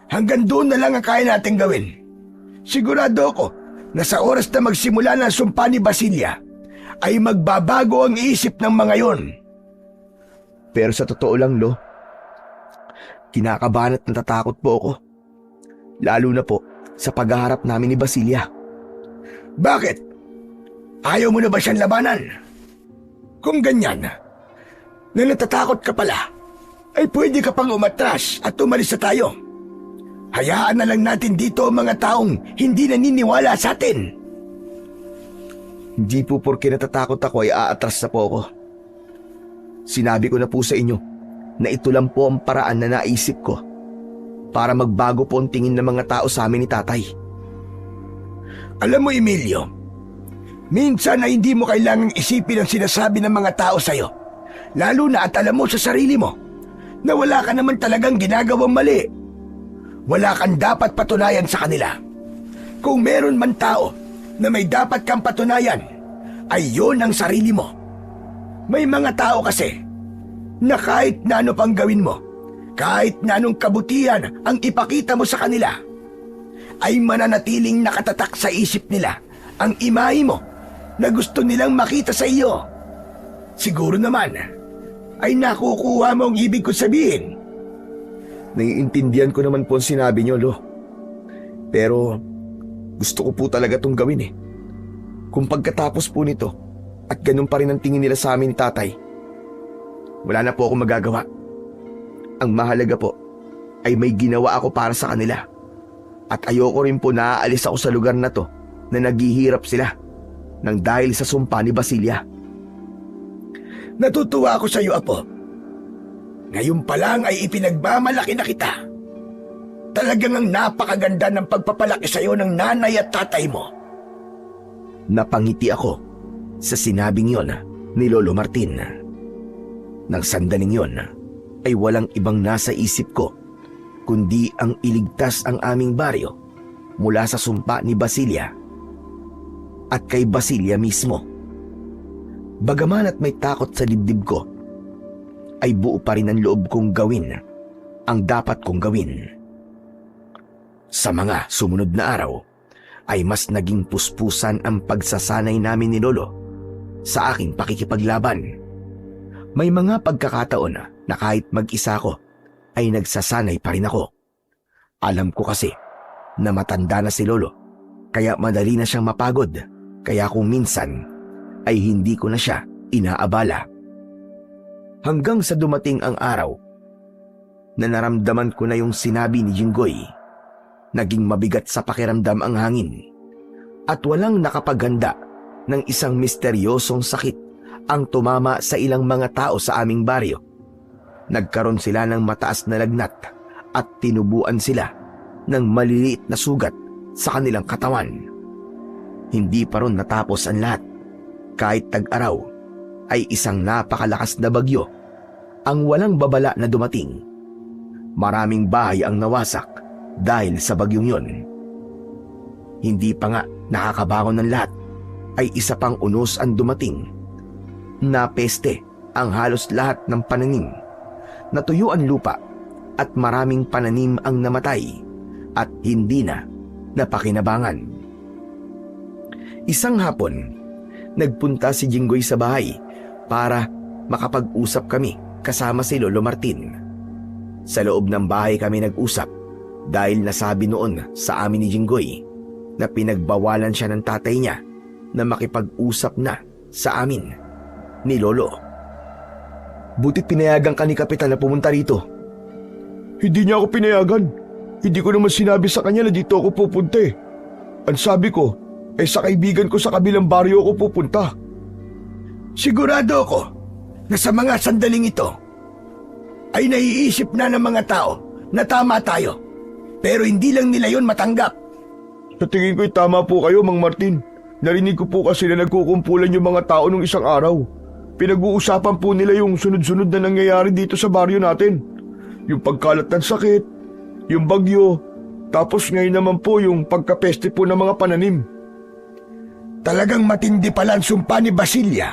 Hanggang doon na lang ang kaya natin gawin. Sigurado ako na sa oras na magsimula ng sumpa ni Basilia, ay magbabago ang isip ng mga yon. Pero sa totoo lang, Lo, kinakabahan at natatakot po ako. Lalo na po sa paghaharap namin ni Basilia. Bakit? Ayaw mo na ba siyang labanan? Kung ganyan, na natatakot ka pala, ay pwede ka pang umatras at umalis na tayo. Hayaan na lang natin dito ang mga taong hindi naniniwala sa atin. Hindi po porke natatakot ako ay aatras na po ako. Sinabi ko na po sa inyo na ito lang po ang paraan na naisip ko para magbago po ang tingin ng mga tao sa amin ni Tatay. Alam mo, Emilio, minsan ay hindi mo kailangang isipin ang sinasabi ng mga tao sa'yo. Lalo na at alam mo sa sarili mo na wala ka naman talagang ginagawang mali. Wala kang dapat patunayan sa kanila. Kung meron man tao na may dapat kang patunayan, ay yun ang sarili mo. May mga tao kasi na kahit na ano pang gawin mo, kahit na anong kabutihan ang ipakita mo sa kanila, ay mananatiling nakatatak sa isip nila ang imahe mo na gusto nilang makita sa iyo. Siguro naman ay nakukuha mo ang ibig ko sabihin. Naiintindihan ko naman po ang sinabi niyo, Lo. Pero gusto ko po talaga itong gawin eh. Kung pagkatapos po nito at ganun pa rin ang tingin nila sa amin ni Tatay, wala na po akong magagawa. Ang mahalaga po ay may ginawa ako para sa kanila. At ayoko rin po na aalis ako sa lugar na to na naghihirap sila nang dahil sa sumpa ni Basilia. Natutuwa ako sa iyo, Apo. Ngayon pa lang ay ipinagmamalaki na kita. Talagang ang napakaganda ng pagpapalaki sa iyo ng nanay at tatay mo. Napangiti ako sa sinabing yon ni Lolo Martin. Nang sandaling yon ay walang ibang nasa isip ko kundi ang iligtas ang aming baryo mula sa sumpa ni Basilia at kay Basilia mismo. Bagaman at may takot sa dibdib ko, ay buo pa rin ang loob kong gawin ang dapat kong gawin. Sa mga sumunod na araw, ay mas naging puspusan ang pagsasanay namin ni Lolo sa aking pakikipaglaban. May mga pagkakataon na kahit mag-isa ko, ay nagsasanay pa rin ako. Alam ko kasi na matanda na si Lolo, kaya madali na siyang mapagod, kaya kung minsan ay hindi ko na siya inaabala. Hanggang sa dumating ang araw na naramdaman ko na yung sinabi ni Jinggoy. Naging mabigat sa pakiramdam ang hangin at walang nakapaghanda ng isang misteryosong sakit ang tumama sa ilang mga tao sa aming baryo. Nagkaroon sila ng mataas na lagnat at tinubuan sila ng maliliit na sugat sa kanilang katawan. Hindi pa ron natapos ang lahat. Kahit tag-araw ay isang napakalakas na bagyo ang walang babala na dumating. Maraming bahay ang nawasak dahil sa bagyong yon. Hindi pa nga nakakabangon ng lahat ay isa pang unos ang dumating. Napeste ang halos lahat ng pananim. Natuyo ang lupa at maraming pananim ang namatay at hindi na napakinabangan. Isang hapon, nagpunta si Jinggoy sa bahay para makapag-usap kami kasama si Lolo Martin. Sa loob ng bahay kami nag-usap dahil nasabi noon sa amin ni Jinggoy na pinagbawalan siya ng tatay niya na makipag-usap na sa amin ni Lolo. Butit pinayagan ka ni Kapitan na pumunta rito. Hindi niya ako pinayagan. Hindi ko naman sinabi sa kanya na dito ako pupunta eh. Ang sabi ko, sa kaibigan ko sa kabilang baryo ako pupunta. Sigurado ako na sa mga sandaling ito ay naiisip na ng mga tao na tama tayo. Pero hindi lang nila yon matanggap. Sa tingin ko'y tama po kayo, Mang Martin. Narinig ko po kasi na nagkukumpulan yung mga tao nung isang araw. Pinag-uusapan po nila yung sunod-sunod na nangyayari dito sa baryo natin. Yung pagkalat ng sakit, yung bagyo, tapos ngayon naman po yung pagkapeste po ng mga pananim. Talagang matindi pala ang sumpa ni Basilia.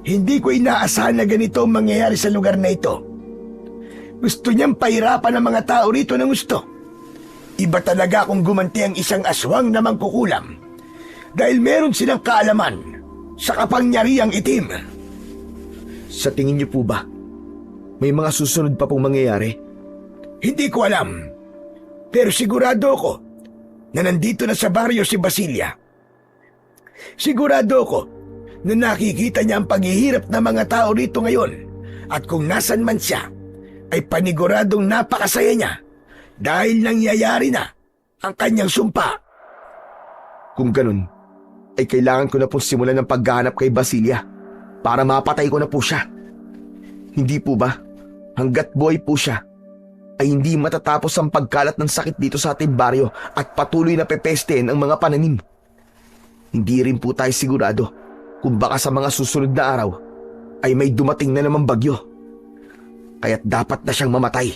Hindi ko inaasahan na ganito ang mangyayari sa lugar na ito. Gusto niyang pahirapan ang mga tao rito ng gusto. Iba talaga kung gumanti ang isang aswang na mangkukulam dahil meron silang kaalaman sa kapangyarihang itim. Sa tingin niyo po ba, may mga susunod pa pong mangyayari? Hindi ko alam. Pero sigurado ako na nandito na sa baryo si Basilia. Sigurado ako na nakikita niya ang paghihirap ng mga tao rito ngayon at kung nasan man siya ay paniguradong napakasaya niya dahil nangyayari na ang kanyang sumpa. Kung ganun, ay kailangan ko na pong simulan ng paghahanap kay Basilia para mapatay ko na po siya. Hindi po ba, hanggat buhay po siya, ay hindi matatapos ang pagkalat ng sakit dito sa ating baryo at patuloy na pepestehin ang mga pananim. Hindi rin po tayo sigurado kung baka sa mga susunod na araw ay may dumating na namang bagyo. Kaya't dapat na siyang mamatay.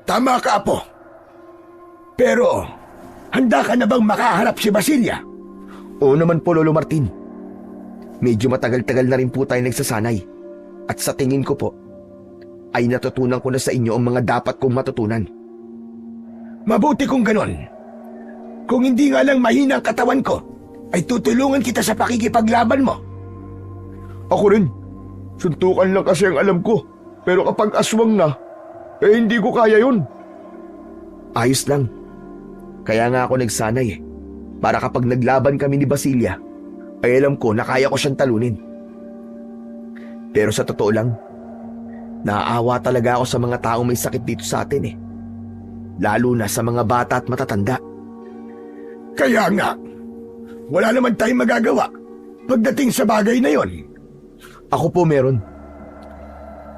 Tama ka, Apo. Pero, handa ka na bang makaharap si Basilia? Oo naman po, Lolo Martin. Medyo matagal-tagal na rin po tayo nagsasanay. At sa tingin ko po, ay natutunan ko na sa inyo ang mga dapat kong matutunan. Mabuti kung ganon. Kung hindi nga lang mahina ang katawan ko, ay tutulungan kita sa pakikipaglaban mo. Ako rin. Suntukan lang kasi ang alam ko. Pero kapag aswang na, hindi ko kaya yun. Ayos lang. Kaya nga ako nagsanay para kapag naglaban kami ni Basilia, ay alam ko na kaya ko siyang talunin. Pero sa totoo lang, naaawa talaga ako sa mga taong may sakit dito sa atin lalo na sa mga bata at matatanda. Kaya nga, wala naman tayong magagawa pagdating sa bagay na yon. Ako po meron.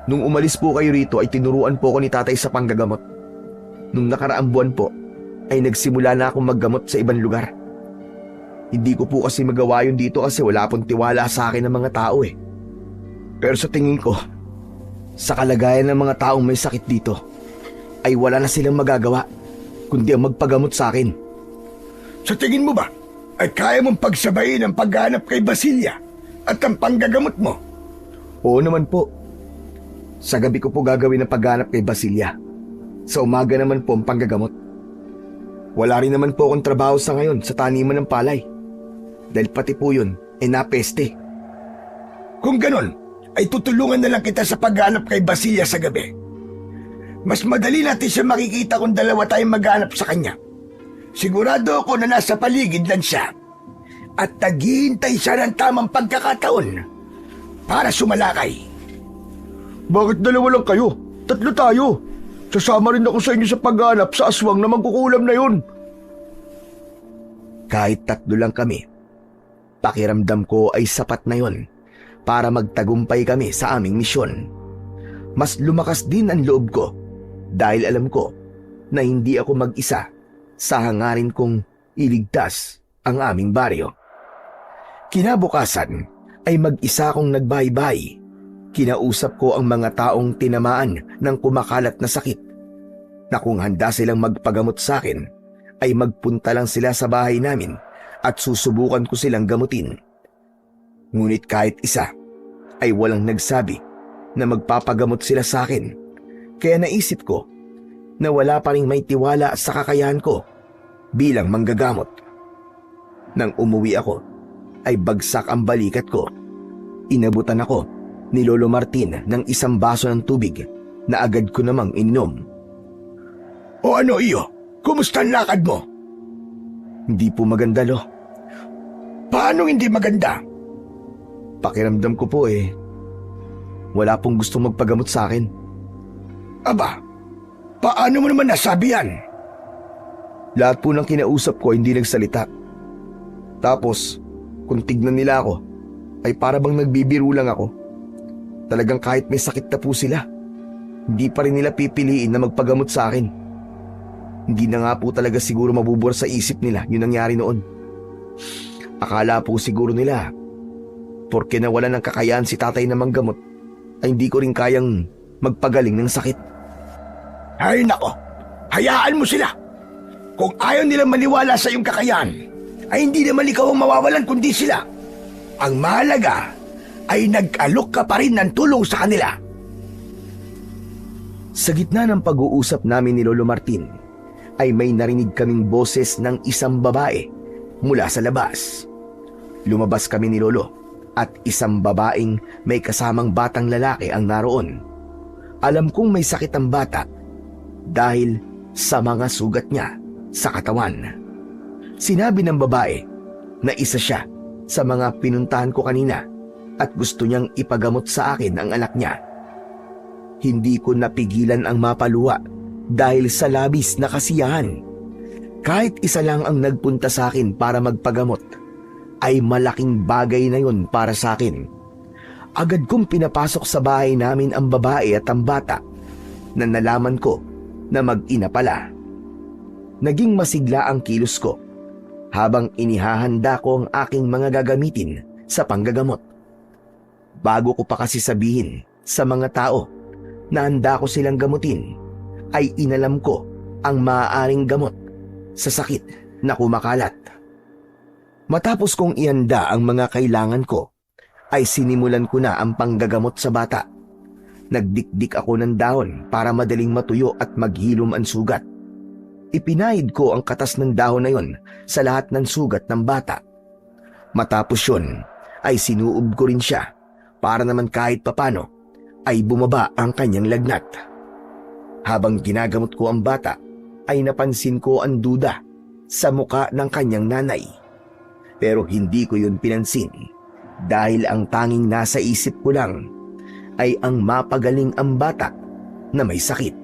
Nung umalis po kayo rito ay tinuruan po ko ni tatay sa panggagamot. Nung nakaraang buwan po ay nagsimula na akong maggamot sa ibang lugar. Hindi ko po kasi magawa yun dito kasi wala pong tiwala sa akin ng mga tao Pero sa tingin ko, sa kalagayan ng mga taong may sakit dito, ay wala na silang magagawa kundi ang magpagamot sa akin. Sa tingin mo ba, ay kaya mong pagsabayin ang paghanap kay Basilia at ang panggagamot mo? Oo naman po. Sa gabi ko po gagawin ang paghanap kay Basilia. Sa umaga naman po ang panggagamot. Wala rin naman po akong trabaho sa ngayon sa taniman ng palay. Dahil pati po yun ay napeste. Kung ganon, ay tutulungan na lang kita sa paghanap kay Basilia sa gabi. Mas madali natin siya makikita kung dalawa tayong maghanap sa kanya. Sigurado ako na nasa paligid lang siya at naghihintay siya ng tamang pagkakataon para sumalakay. Bakit dalawa lang kayo? 3 tayo. Sasama rin ako sa inyo sa paghanap sa aswang na mangkukulam na yun. Kahit 3 lang kami, pakiramdam ko ay sapat na yon para magtagumpay kami sa aming misyon. Mas lumakas din ang loob ko dahil alam ko na hindi ako mag-isa sa hangarin kong iligtas ang aming baryo. Kinabukasan ay mag-isa akong nagbaybay. Kinausap ko ang mga taong tinamaan ng kumakalat na sakit na kung handa silang magpagamot sa akin ay magpunta lang sila sa bahay namin at susubukan ko silang gamutin. Ngunit kahit isa ay walang nagsabi na magpapagamot sila sa akin, kaya naisip ko na wala pa ring may tiwala sa kakayahan ko bilang manggagamot. Nang umuwi ako ay bagsak ang balikat ko. Inabutan ako ni Lolo Martin ng 1 baso ng tubig na agad ko namang ininom. O ano iyo? Kumusta ang lakad mo? Hindi po maganda, Lo. Paano hindi maganda? Pakiramdam ko po wala pong gustong magpagamot sa akin. Aba, paano mo naman nasabi yan? Lahat po ng kinausap ko hindi nagsalita. Tapos, kung tignan nila ako, ay para bang nagbibiro lang ako. Talagang kahit may sakit na po sila, hindi pa rin nila pipiliin na magpagamot sa akin. Hindi na nga po talaga siguro mabubura sa isip nila yung nangyari noon. Akala po siguro nila, porke nawala ng kakayahan si tatay na manggamot, ay hindi ko rin kayang magpagaling ng sakit. Ay nako, hayaan mo sila. Kung ayaw nilang maniwala sa iyong kakayahan, ay hindi naman ikaw ang mawawalan kundi sila. Ang mahalaga ay nag-alok ka pa rin ng tulong sa kanila. Sa gitna ng pag-uusap namin ni Lolo Martin, ay may narinig kaming boses ng isang babae mula sa labas. Lumabas kami ni Lolo at isang babaeng may kasamang batang lalaki ang naroon. Alam kong may sakit ang bata dahil sa mga sugat niya sa katawan. Sinabi ng babae na isa siya sa mga pinuntahan ko kanina at gusto niyang ipagamot sa akin ang anak niya. Hindi ko napigilan ang mapaluwa dahil sa labis na kasiyahan. Kahit isa lang ang nagpunta sa akin para magpagamot, ay malaking bagay na yun para sa akin. Agad kong pinapasok sa bahay namin ang babae at ang bata na nalaman ko na mag-ina pala. Naging masigla ang kilos ko habang inihahanda ko ang aking mga gagamitin sa panggagamot. Bago ko pa kasi sabihin sa mga tao na handa ko silang gamutin, ay inalam ko ang maaaring gamot sa sakit na kumakalat. Matapos kong ihanda ang mga kailangan ko, ay sinimulan ko na ang panggagamot sa bata. Nagdikdik ako ng dahon para madaling matuyo at maghilom ang sugat. Ipinahid ko ang katas ng dahon na yon sa lahat ng sugat ng bata. Matapos yun, ay sinuob ko rin siya para naman kahit papano ay bumaba ang kanyang lagnat. Habang ginagamot ko ang bata, ay napansin ko ang duda sa muka ng kanyang nanay. Pero hindi ko yun pinansin dahil ang tanging nasa isip ko lang ay ang mapagaling ang bata na may sakit.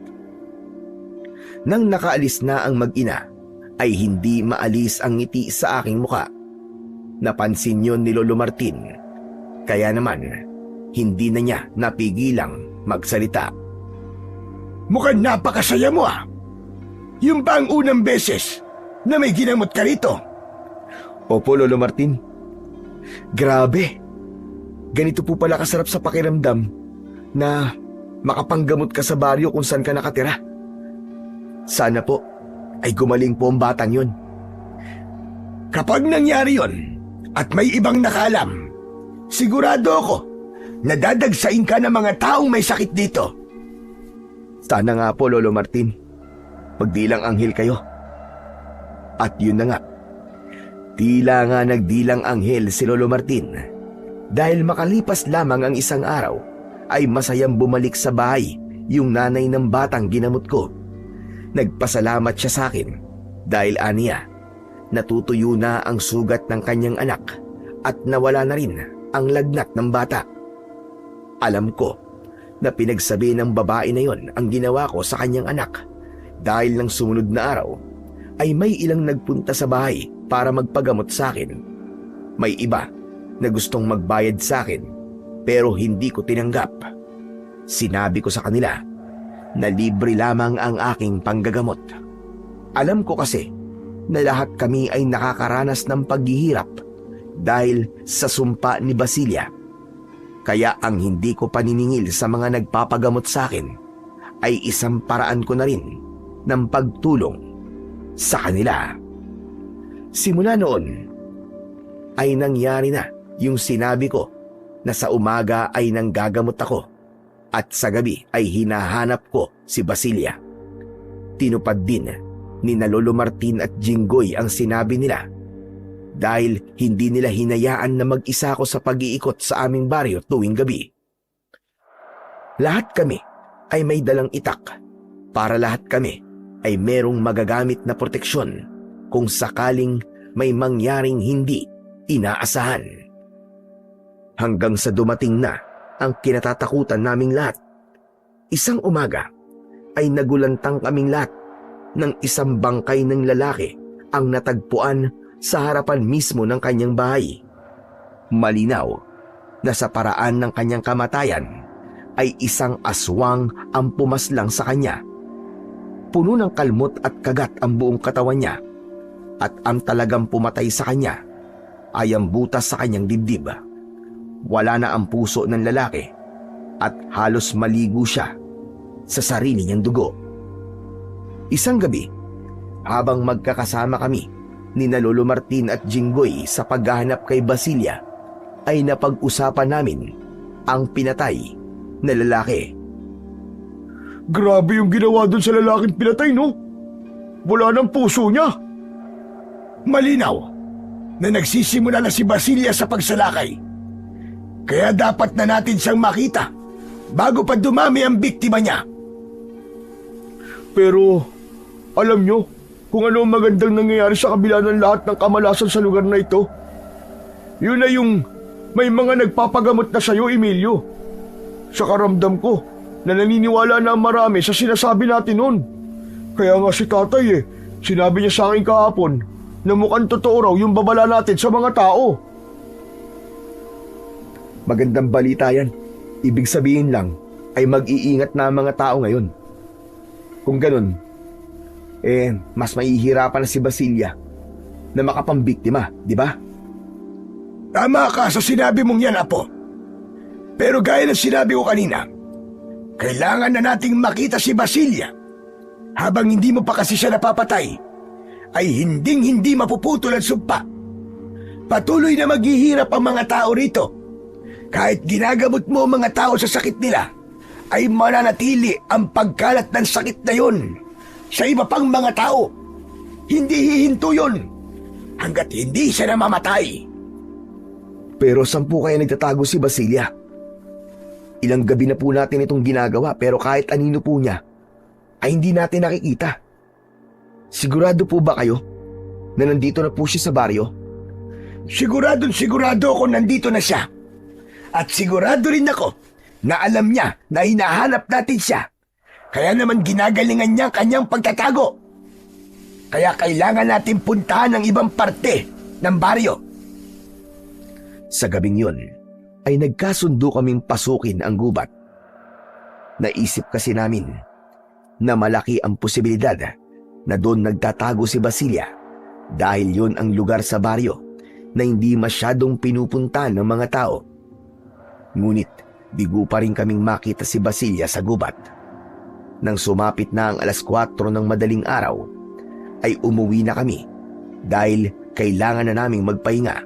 Nang nakaalis na ang mag-ina, ay hindi maalis ang ngiti sa aking muka. Napansin yun ni Lolo Martin, kaya naman hindi na niya napigilang magsalita. Mukhang napakasaya mo ah. Yung ba ang unang beses na may ginamot ka rito? Opo, Lolo Martin. Grabe. Ganito po pala kasarap sa pakiramdam na makapanggamot ka sa baryo kung saan ka nakatira. Sana po ay gumaling po ang batang yun. Kapag nangyari yon at may ibang nakaalam, sigurado ako na dadagsain ka ng mga taong may sakit dito. Sana nga po, Lolo Martin. Magdilang anghel kayo. At yun na nga. Tila nga nagdilang anghel si Lolo Martin dahil makalipas lamang ang isang araw ay masayang bumalik sa bahay yung nanay ng batang ginamot ko. Nagpasalamat siya sa akin dahil aniya natutuyo na ang sugat ng kanyang anak at nawala na rin ang lagnat ng bata. Alam ko na pinagsabi ng babae na yon ang ginawa ko sa kanyang anak dahil ng sumunod na araw ay may ilang nagpunta sa bahay para magpagamot sa akin. May iba na gustong magbayad sa akin pero hindi ko tinanggap. Sinabi ko sa kanila na libre lamang ang aking panggagamot. Alam ko kasi na lahat kami ay nakakaranas ng paghihirap dahil sa sumpa ni Basilia. Kaya ang hindi ko paniningil sa mga nagpapagamot sa akin ay isang paraan ko na rin ng pagtulong sa kanila. Simula noon ay nangyari na yung sinabi ko na sa umaga ay nanggagamot ako at sa gabi ay hinahanap ko si Basilia. Tinupad din ni Lolo Martin at Jinggoy ang sinabi nila dahil hindi nila hinayaan na mag-isa ako sa pag-iikot sa aming baryo tuwing gabi. Lahat kami ay may dalang itak para lahat kami ay merong magagamit na proteksyon kung sakaling may mangyaring hindi inaasahan. Hanggang sa dumating na ang kinatatakutan naming lahat. Isang umaga ay nagulantang kaming lahat ng isang bangkay ng lalaki ang natagpuan sa harapan mismo ng kanyang bahay. Malinaw na sa paraan ng kanyang kamatayan ay isang aswang ang pumaslang sa kanya. Puno ng kalmot at kagat ang buong katawan niya at ang talagang pumatay sa kanya ay ang butas sa kanyang dibdib. Wala na ang puso ng lalaki at halos maligo siya sa sarili niyang dugo. Isang gabi, habang magkakasama kami ni Lolo Martin at Jinggoy sa paghahanap kay Basilia, ay napag-usapan namin ang pinatay na lalaki. Grabe yung ginawa dun sa lalaking pinatay, no? Wala ng puso niya. Malinaw na nagsisimula na si Basilia sa pagsalakay. Kaya dapat na natin siyang makita bago pa dumami ang biktima niya. Pero, alam nyo, kung ano ang magandang nangyayari sa kabila ng lahat ng kamalasan sa lugar na ito? Yun na yung may mga nagpapagamot na sa'yo, Emilio. Sa karamdam ko, na naniniwala na marami sa sinasabi natin noon. Kaya nga si tatay sinabi niya sa akin kahapon na mukhang totoo raw yung babala natin sa mga tao. Magandang balita yan. Ibig sabihin lang ay mag-iingat na ang mga tao ngayon. Kung ganun, mas mahihirapan na si Basilia na makapambiktima, di ba? Tama ka sa sinabi mong yan, Apo. Pero gaya ng sinabi ko kanina, kailangan na nating makita si Basilia. Habang hindi mo pa kasi siya napapatay, ay hindi mapuputol ang sumpa. Patuloy na maghihirap ang mga tao rito. Kahit ginagamot mo ang mga tao sa sakit nila, ay mananatili ang pagkalat ng sakit na yun sa iba pang mga tao. Hindi hihinto yun hanggat hindi siya namamatay. Pero saan po kaya nagtatago si Basilia? Ilang gabi na po natin itong ginagawa pero kahit anino po niya ay hindi natin nakikita. Sigurado po ba kayo na nandito na po siya sa baryo? Sigurado ako nandito na siya. At sigurado rin ako na alam niya na hinahanap natin siya. Kaya naman ginagalingan niya ang kanyang pagtatago. Kaya kailangan natin puntahan ang ibang parte ng baryo. Sa gabing yun, ay nagkasundo kaming pasukin ang gubat. Naisip kasi namin na malaki ang posibilidad na doon nagtatago si Basilia dahil yun ang lugar sa baryo na hindi masyadong pinupuntahan ng mga tao. Ngunit bigo pa rin kaming makita si Basilia sa gubat. Nang sumapit na ang 4:00 ng madaling araw, ay umuwi na kami dahil kailangan na naming magpahinga.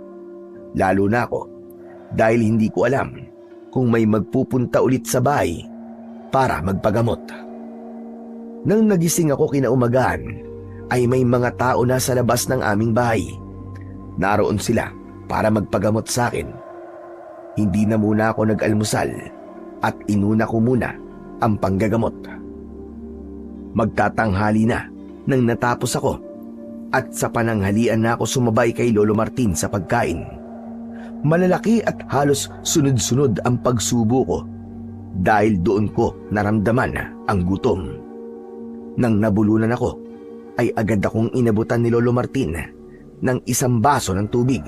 Lalo na ako dahil hindi ko alam kung may magpupunta ulit sa bahay para magpagamot. Nang nagising ako kinaumagahan, ay may mga tao na sa labas ng aming bahay. Naroon sila para magpagamot sa akin. Hindi na muna ako nag-almusal at inuna ko muna ang panggagamot. Magtatanghali na nang natapos ako at sa pananghalian na ako sumabay kay Lolo Martin sa pagkain. Malalaki at halos sunod-sunod ang pagsubo ko. dahil doon ko naramdaman ang gutom. Nang nabulunan ako, ay agad akong inabutan ni Lolo Martin ng isang baso ng tubig.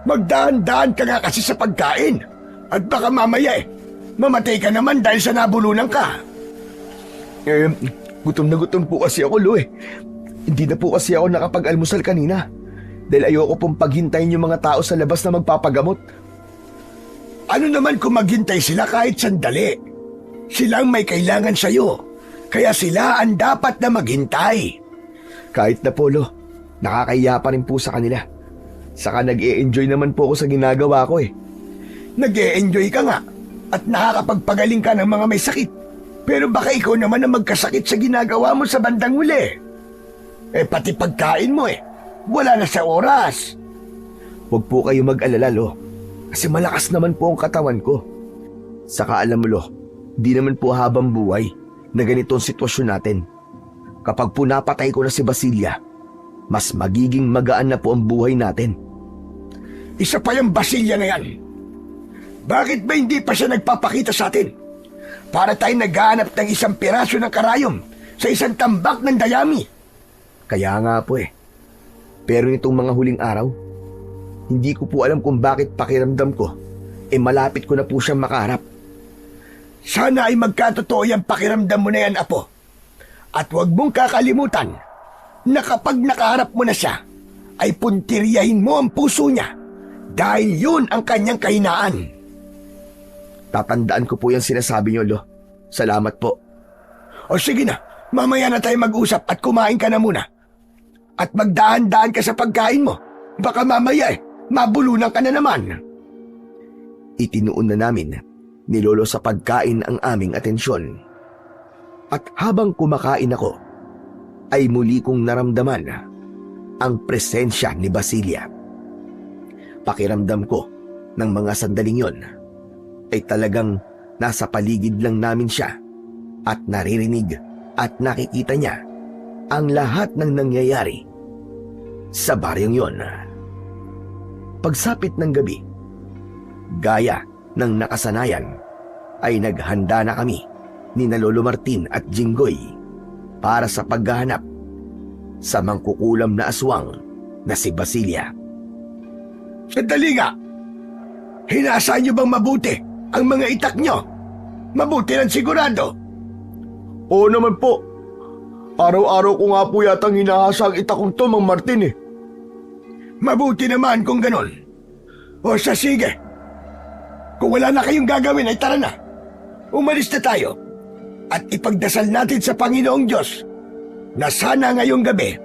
Magdaan-daan ka nga kasi sa pagkain. At baka mamaya mamatay ka naman dahil sa nabulunan ka. Gutom na gutom po kasi ako, Lo eh. Hindi na po kasi ako nakapag-almusal kanina. Dahil ayoko pong paghintayin yung mga tao sa labas na magpapagamot. Ano naman kung maghintay sila kahit sandali? Silang may kailangan sa'yo. Kaya sila ang dapat na maghintay. Kahit na po, Lo, nakakahiya pa rin po sa kanila. Saka nag-e-enjoy naman po ako sa ginagawa ko eh. Nag-e-enjoy ka nga at nakakapagpagaling ka ng mga may sakit. Pero baka ikaw naman ang magkasakit sa ginagawa mo sa bandang huli. Pati pagkain mo wala na sa oras. Huwag po kayo mag-alala, Lo. Kasi malakas naman po ang katawan ko. Saka alam mo, Lo, di naman po habang buhay na ganito ang sitwasyon natin. Kapag po napatay ko na si Basilia, mas magiging magaan na po ang buhay natin. Isa pa yung Basilia na yan. Bakit ba hindi pa siya nagpapakita sa atin? Para tayo naghahanap ng isang piraso ng karayom sa isang tambak ng dayami. Kaya nga po eh. Pero nitong mga huling araw, hindi ko po alam kung bakit pakiramdam ko malapit ko na po siyang makaharap. Sana ay magkatotoo yung pakiramdam mo na yan, Apo. At huwag mong kakalimutan na kapag nakaharap mo na siya, ay puntiryahin mo ang puso niya dahil yun ang kanyang kahinaan. Tatandaan ko po yung sinasabi niyo, Lo. Salamat po. O sige na, mamaya na tayo mag-usap at kumain ka na muna. At magdaan-daan ka sa pagkain mo. Baka mamaya mabulunan ka na naman. Itinuon na namin ni Lolo sa pagkain ang aming atensyon. At habang kumakain ako, ay muli kong naramdaman ang presensya ni Basilia. Pakiramdam ko ng mga sandaling yon ay talagang nasa paligid lang namin siya at naririnig at nakikita niya ang lahat ng nangyayari sa baryong yon. Pagsapit ng gabi, gaya ng nakasanayan, ay naghanda na kami ni Lolo Martin at Jinggoy para sa paghahanap sa mangkukulam na aswang na si Basilia. Sandali nga! Hinasa niyo bang mabuti ang mga itak niyo? Mabuti lang sigurado. Oo naman po. Araw-araw ko nga po yatang hinahasa ang itak kong to, Mang Martin eh. Mabuti naman kung ganon. O sige. Kung wala na kayong gagawin ay tara na. Umalis na tayo. At ipagdasal natin sa Panginoong Diyos na sana ngayong gabi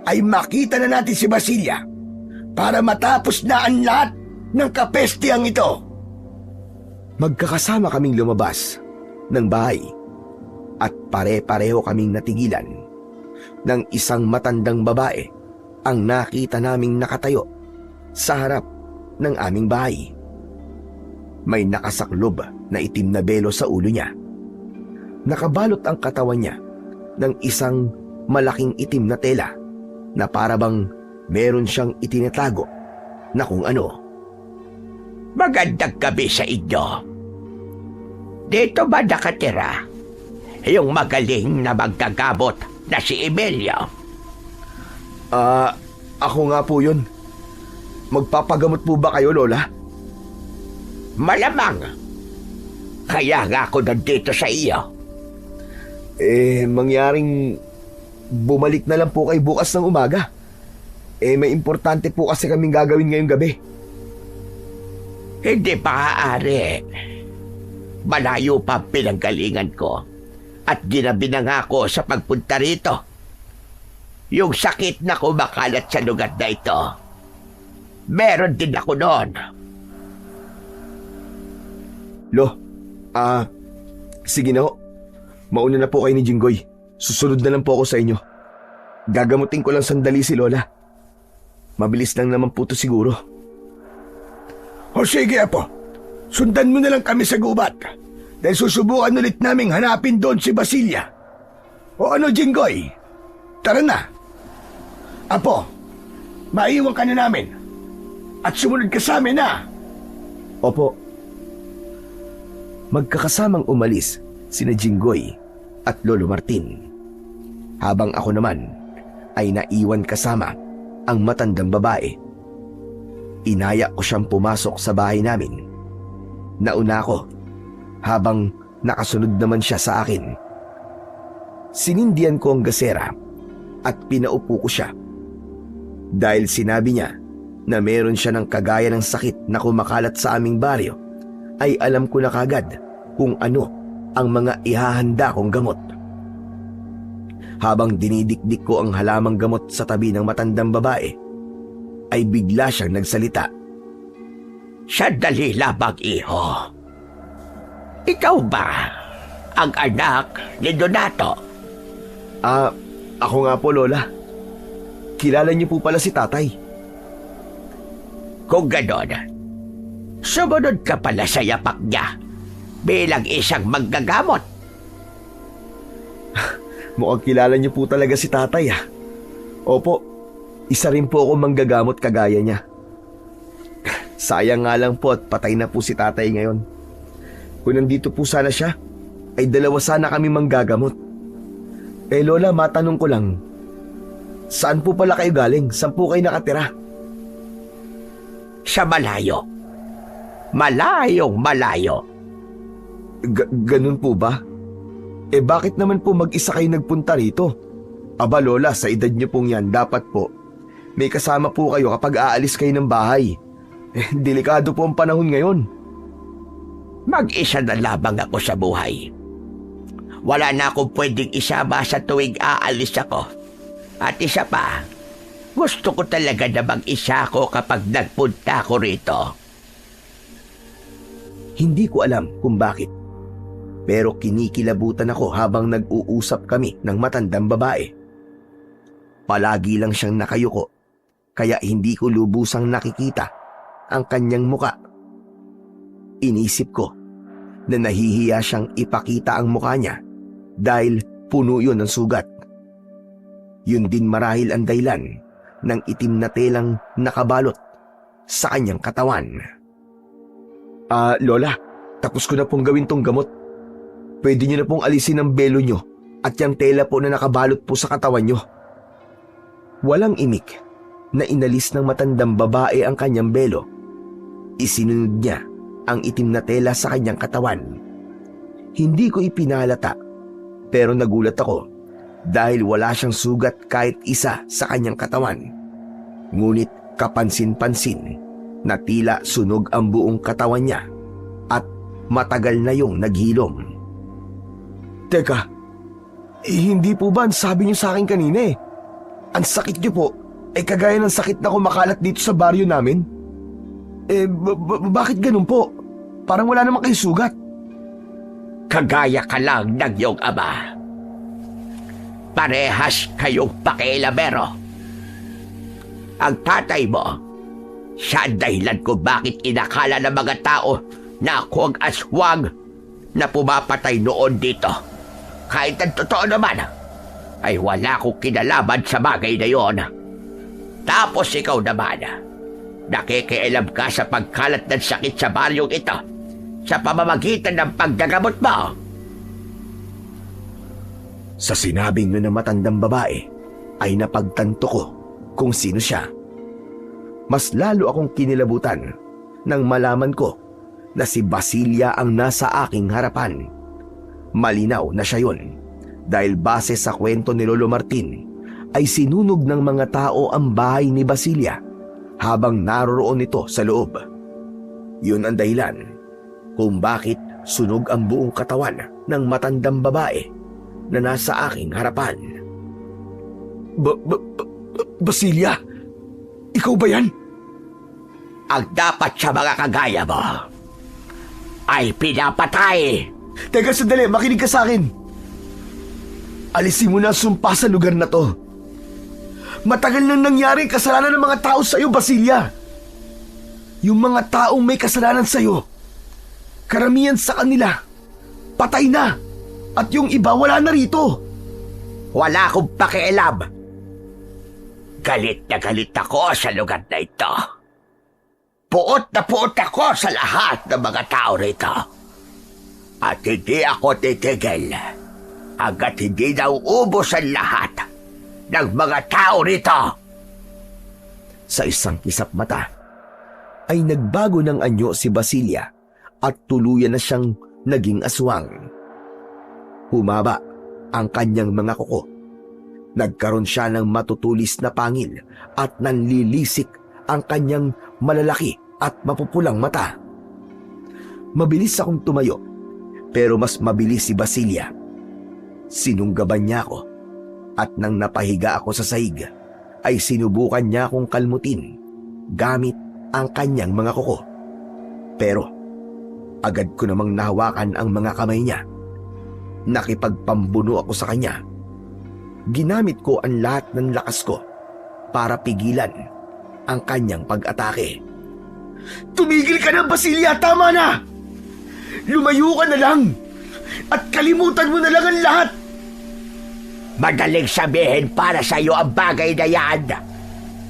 ay makita na natin si Basilia para matapos na ang lahat ng kapestiyang ito. Magkakasama kaming lumabas ng bahay at pare-pareho kaming natigilan ng isang matandang babae ang nakita naming nakatayo sa harap ng aming bahay. May nakasaklob na itim na belo sa ulo niya. Nakabalot ang katawan niya ng isang malaking itim na tela na parabang meron siyang itinatago na kung ano. Magandang gabi sa inyo. Dito ba nakatira yung magaling na magkagabot na si Emilio? Ako nga po yun. Magpapagamot po ba kayo, Lola? Malamang. Kaya nga ako nandito sa iyo. Mangyaring bumalik na lang po kay bukas ng umaga. May importante po kasi kaming gagawin ngayong gabi. Hindi maaari. Malayo pa ang pinanggalingan ko at ginabi na nga ako sa pagpunta rito. Yung sakit na kumakalat sa lugar na ito, meron din ako noon. Lo, sige na ho. Mauna na po kayo ni Jinggoy. Susunod na lang po ako sa inyo. Gagamutin ko lang sandali si Lola. Mabilis lang naman po to siguro. O sige, Apo. Sundan mo na lang kami sa gubat. Dahil susubukan ulit naming hanapin doon si Basilia. O ano, Jinggoy? Tara na. Apo, maiwan ka na namin. At sumunod ka sa amin, ha? Opo. Magkakasamang umalis sina Jinggoy at Lolo Martin. Habang ako naman ay naiwan kasama ang matandang babae. Inaya ko siyang pumasok sa bahay namin. Nauna ako habang nakasunod naman siya sa akin. Sinindihan ko ang gasera at pinaupo ko siya. Dahil sinabi niya na meron siya ng kagaya ng sakit na kumakalat sa aming baryo, ay alam ko na kagad kung ano ang mga ihahanda kong gamot. Habang dinidikdik ko ang halamang gamot sa tabi ng matandang babae, ay bigla siyang nagsalita. Sandali labang, iho. Ikaw ba ang anak ni Donato? Ako nga po, Lola. Kilala niyo po pala si tatay. Kung ganon, sumunod ka pala sa yapak niya bilang isang manggagamot. Mukhang kilala niyo po talaga si tatay, ah. Opo, isa rin po ako manggagamot kagaya niya. Sayang nga lang po at patay na po si tatay ngayon. Kung nandito po sana siya, ay dalawa sana kami manggagamot. Lola, matanong ko lang, saan po pala kayo galing? Saan po kayo nakatira? Sa malayo. Malayong malayo. Ganun po ba? Bakit naman po mag-isa kayo nagpunta rito? Aba Lola, sa edad niyo pong yan, dapat po may kasama po kayo kapag aalis kayo ng bahay. Delikado po ang panahon ngayon. Mag-isa na labang ako sa buhay. Wala na akong pwedeng isama sa tuwing aalis ako. At isa pa, gusto ko talaga na mag-isa ako kapag nagpunta ako rito. Hindi ko alam kung bakit, pero kinikilabutan ako habang nag-uusap kami ng matandang babae. Palagi lang siyang nakayuko, kaya hindi ko lubusang nakikita ang kanyang muka. Inisip ko na nahihiya siyang ipakita ang muka niya dahil puno yun ng sugat. Yun din marahil ang dahilan ng itim na telang nakabalot sa kanyang katawan. Lola, tapos ko na pong gawin tong gamot. Pwede niyo na pong alisin ang belo niyo at yung tela po na nakabalot po sa katawan niyo. Walang imik na inalis ng matandang babae ang kanyang belo. Isinunod niya ang itim na tela sa kanyang katawan. Hindi ko ipinalata, pero nagulat ako dahil wala siyang sugat kahit isa sa kanyang katawan. Ngunit kapansin-pansin na tila sunog ang buong katawan niya at matagal na yung naghilom. Teka, hindi po ba ang sabi niyo sa akin kanina ang sakit niyo po ay kagaya ng sakit na kumakalat dito sa baryo namin? Bakit ganun po? Parang wala naman kayo sugat. Kagaya ka lang ng iyong ama. Parehas kayong pakialamero. Ang tatay mo, siya ang dahilan kung bakit inakala ng mga tao na ako ang aswang na pumapatay noon dito. Kahit ang totoo naman, ay wala akong kinalaman sa bagay na yon. Tapos ikaw naman, nakikialam ka sa pagkalat ng sakit sa baryong ito sa pamamagitan ng paggagamot mo. Sa sinabing nun ng matandang babae, ay napagtanto ko kung sino siya. Mas lalo akong kinilabutan nang malaman ko na si Basilia ang nasa aking harapan. Malinaw na siya yun dahil base sa kwento ni Lolo Martin ay sinunog ng mga tao ang bahay ni Basilia habang naroroon ito sa loob. Yun ang dahilan kung bakit sunog ang buong katawan ng matandang babae na nasa aking harapan. Basilia? Ikaw ba yan? Ang dapat sa mga kagaya mo ay pinapatay. Teka sandali, makinig ka sa akin. Alisin mo na ang sumpa sa lugar na to. Matagal nang nangyari ang kasalanan ng mga tao sa iyo, Basilia. Yung mga taong may kasalanan sa iyo, karamihan sa kanila, patay na. At yung iba wala na rito. Wala akong pakialam. Galit na galit ako sa lugar na ito. Puot na puot ako sa lahat ng mga tao rito. At hindi ako titigil hanggat hindi nauubos ang lahat ng mga tao rito. Sa isang kisap mata, ay nagbago ng anyo si Basilia at tuluyan na siyang naging aswang. Humaba ang kanyang mga kuko. Nagkaroon siya ng matutulis na pangil at nanlilisik ang kanyang malalaki at mapupulang mata. Mabilis akong tumayo, pero mas mabilis si Basilia. Sinunggaban niya ako at nang napahiga ako sa sahig, ay sinubukan niya akong kalmutin gamit ang kanyang mga kuko. Pero agad ko namang nahawakan ang mga kamay niya. Nakipagpambuno ako sa kanya. Ginamit ko ang lahat ng lakas ko para pigilan ang kanyang pag-atake. Tumigil ka na, Basilia! Tama na! Lumayo ka na lang! At kalimutan mo na lang ang lahat! Madaling sabihin para sa iyo ang bagay na yan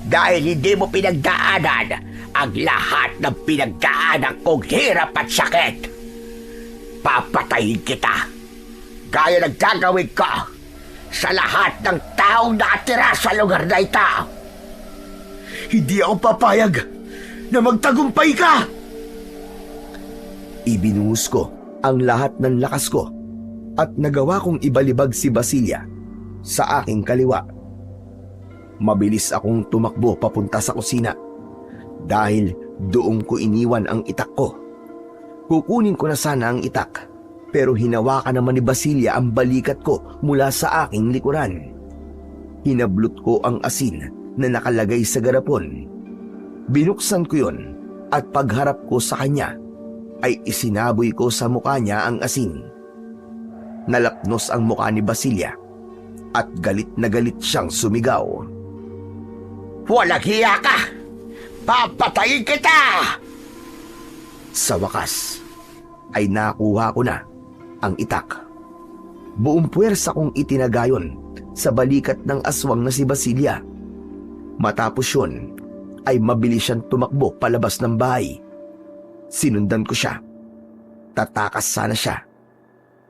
dahil hindi mo pinagdaanan ang lahat ng pinagdaanan kong hirap at sakit. Papatayin kita gaya ng gagawin ko sa lahat ng taong nakatira sa lugar na ito. Hindi ako papayag na magtagumpay ka! Ibinuhos ko ang lahat ng lakas ko at nagawa kong ibalibag si Basilia sa aking kaliwa. Mabilis akong tumakbo papunta sa kusina dahil doon ko iniwan ang itak ko. Kukunin ko na sana ang itak, pero hinawakan naman ni Basilia ang balikat ko mula sa aking likuran. Hinablot ko ang asin na nakalagay sa garapon. Binuksan ko yon at pagharap ko sa kanya ay isinaboy ko sa mukha niya ang asin. Nalapnos ang mukha ni Basilia at galit na galit siyang sumigaw. Walang hiya ka! Papatayin kita! Sa wakas ay nakuha ko na ang itak. Buong puwersa kong itinagayon sa balikat ng aswang na si Basilia. Matapos yun ay mabilis siyang tumakbo palabas ng bahay. Sinundan ko siya. Tatakas sana siya.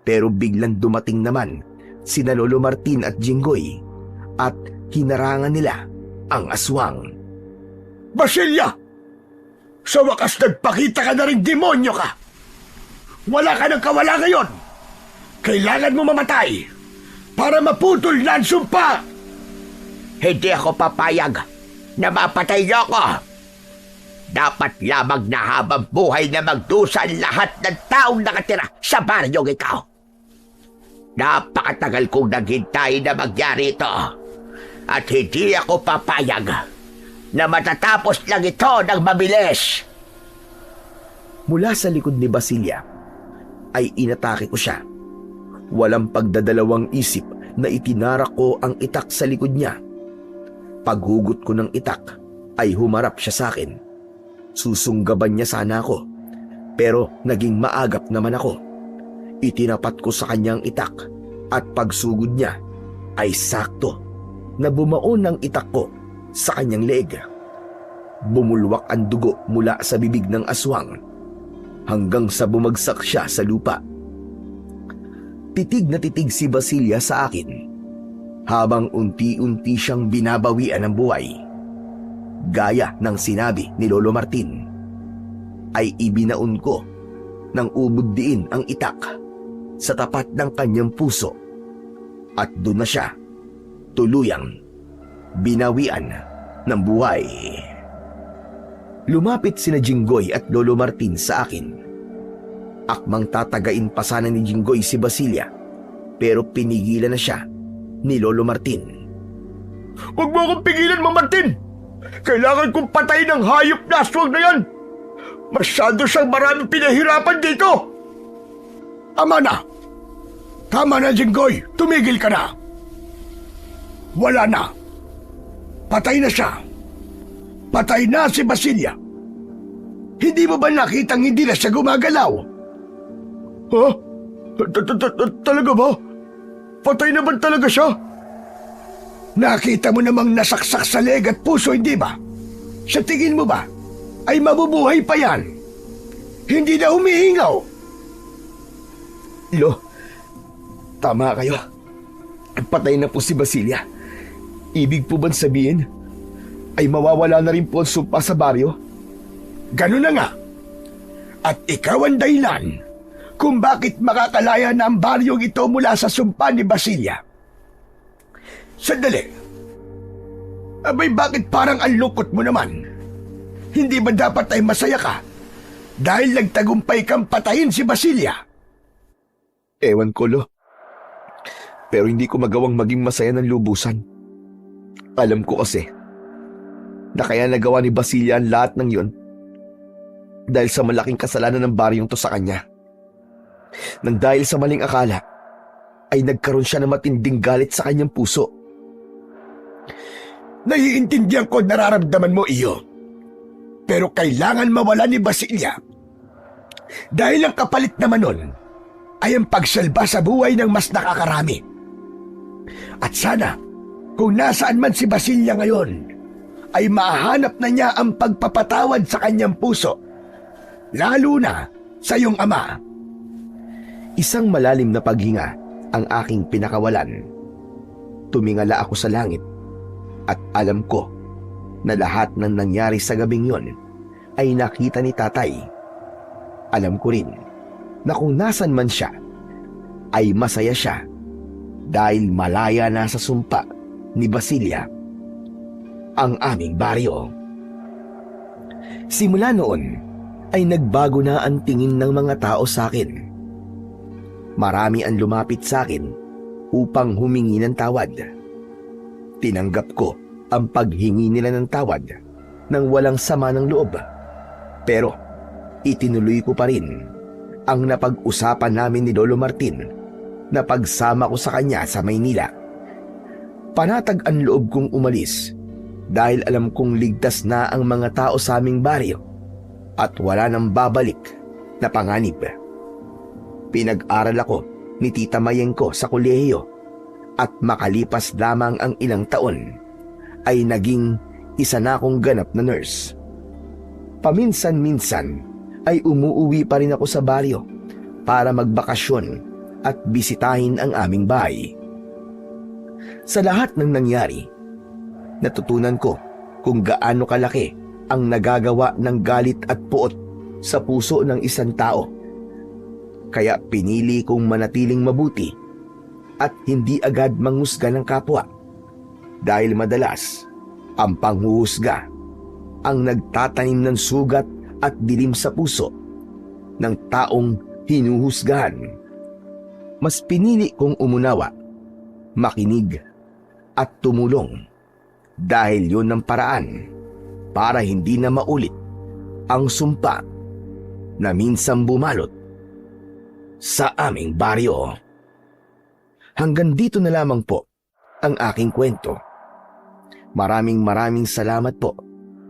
Pero biglang dumating naman sina Lolo Martin at Jinggoy at hinarangan nila ang aswang. Basilia! Sa wakas nagpakita ka na rin, demonyo ka! Wala ka ng kawala ngayon! Kailangan mo mamatay para maputol na ang sumpa! Hindi ako papayag na mapatay niyo ako. Dapat lamang na habang buhay na magdusa ang lahat ng taong nakatira sa baryong ikaw. Napakatagal kong naghintay na mangyari ito at hindi ako papayag na matatapos lang ito ng mabilis. Mula sa likod ni Basilia ay inatake ko siya. Walang pagdadalawang isip na itinarak ko ang itak sa likod niya. Paghugot ko ng itak ay humarap siya sa akin. Susunggaban niya sana ako, pero naging maagap naman ako. Itinapat ko sa kanyang itak at pagsugod niya ay sakto na bumaon ang itak ko sa kanyang leeg. Bumulwak ang dugo mula sa bibig ng aswang hanggang sa bumagsak siya sa lupa. Titig na titig si Basilia sa akin habang unti-unti siyang binabawian ng buhay. Gaya ng sinabi ni Lolo Martin, ay ibinaon ko ng ubod diin ang itak sa tapat ng kanyang puso at doon na siya tuluyang binawian ng buhay. Lumapit sina Jinggoy at Lolo Martin sa akin. Akmang tatagain pa sana ni Jinggoy si Basilia, pero pinigilan na siya ni Lolo Martin. Huwag mo akong pigilan, Mang Martin! Kailangan kong patayin ang hayop na aswang na yan! Masyado siyang maraming pinahirapan dito! Tama na! Tama na, Jinggoy! Tumigil ka na! Wala na! Patay na siya! Patay na si Basilia! Hindi mo ba nakitang hindi na siya gumagalaw? Ha? Talaga ba? Patay na ba talaga siya? Nakita mo namang nasaksak sa leg at puso, hindi ba? Sa tingin mo ba, ay mabubuhay pa yan? Hindi na humihingaw? Lo, tama kayo. Patay na po si Basilia. Ibig po bang sabihin ay mawawala na rin po ang sumpa sa baryo? Ganun na nga. At ikaw ang dahilan kung bakit makakalaya na ang baryong ito mula sa sumpa ni Basilia. Sandali. Abay, bakit parang ang lungkot mo naman? Hindi ba dapat ay masaya ka dahil nagtagumpay kang patayin si Basilia? Ewan ko, Lo. Pero hindi ko magawang maging masaya ng lubusan. Alam ko kasi na kaya nagawa ni Basilia ang lahat ng yun dahil sa malaking kasalanan ng baryong to sa kanya. Nang dahil sa maling akala, ay nagkaroon siya ng matinding galit sa kanyang puso. Naiintindihan ko nararamdaman mo iyo. Pero kailangan mawala ni Basilia. Dahil ang kapalit naman nun ay ang pagsalba sa buhay ng mas nakakarami. At sana, kung nasaan man si Basilia ngayon, ay mahanap na niya ang pagpapatawad sa kanyang puso. Lalo na sa iyong ama. Isang malalim na paghinga ang aking pinakawalan. Tumingala ako sa langit at alam ko na lahat ng nangyari sa gabing yon ay nakita ni tatay. Alam ko rin na kung nasan man siya, ay masaya siya dahil malaya na sa sumpa ni Basilia ang aming baryo. Simula noon ay nagbago na ang tingin ng mga tao sa akin. Marami ang lumapit sa akin upang humingi ng tawad. Tinanggap ko ang paghingi nila ng tawad nang walang sama ng loob. Pero itinuloy ko pa rin ang napag-usapan namin ni Lolo Martin na pagsama ko sa kanya sa Maynila. Panatag ang loob kong umalis dahil alam kong ligtas na ang mga tao sa aming baryo at wala nang babalik na panganib. Pinag-aral ako ni Tita Mayeng ko sa kolehiyo at makalipas lamang ang ilang taon ay naging isa na akong ganap na nurse. Paminsan-minsan ay umuuwi pa rin ako sa baryo para magbakasyon at bisitahin ang aming bahay. Sa lahat ng nangyari, natutunan ko kung gaano kalaki ang nagagawa ng galit at puot sa puso ng isang tao. Kaya pinili kong manatiling mabuti at hindi agad manghusga ng kapwa dahil madalas ang panghuhusga ang nagtatanim ng sugat at dilim sa puso ng taong hinuhusgahan. Mas pinili kong umunawa, makinig at tumulong dahil yun ang paraan para hindi na maulit ang sumpa na minsan bumalot sa aming baryo. Hanggang dito na lamang po ang aking kwento. Maraming salamat po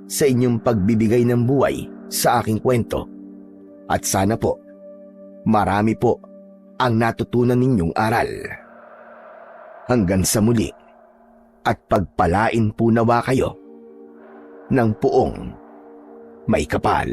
sa inyong pagbibigay ng buhay sa aking kwento. At sana po, marami po ang natutunan ninyong aral. Hanggang sa muli at pagpalain po nawa kayo ng puong may kapal.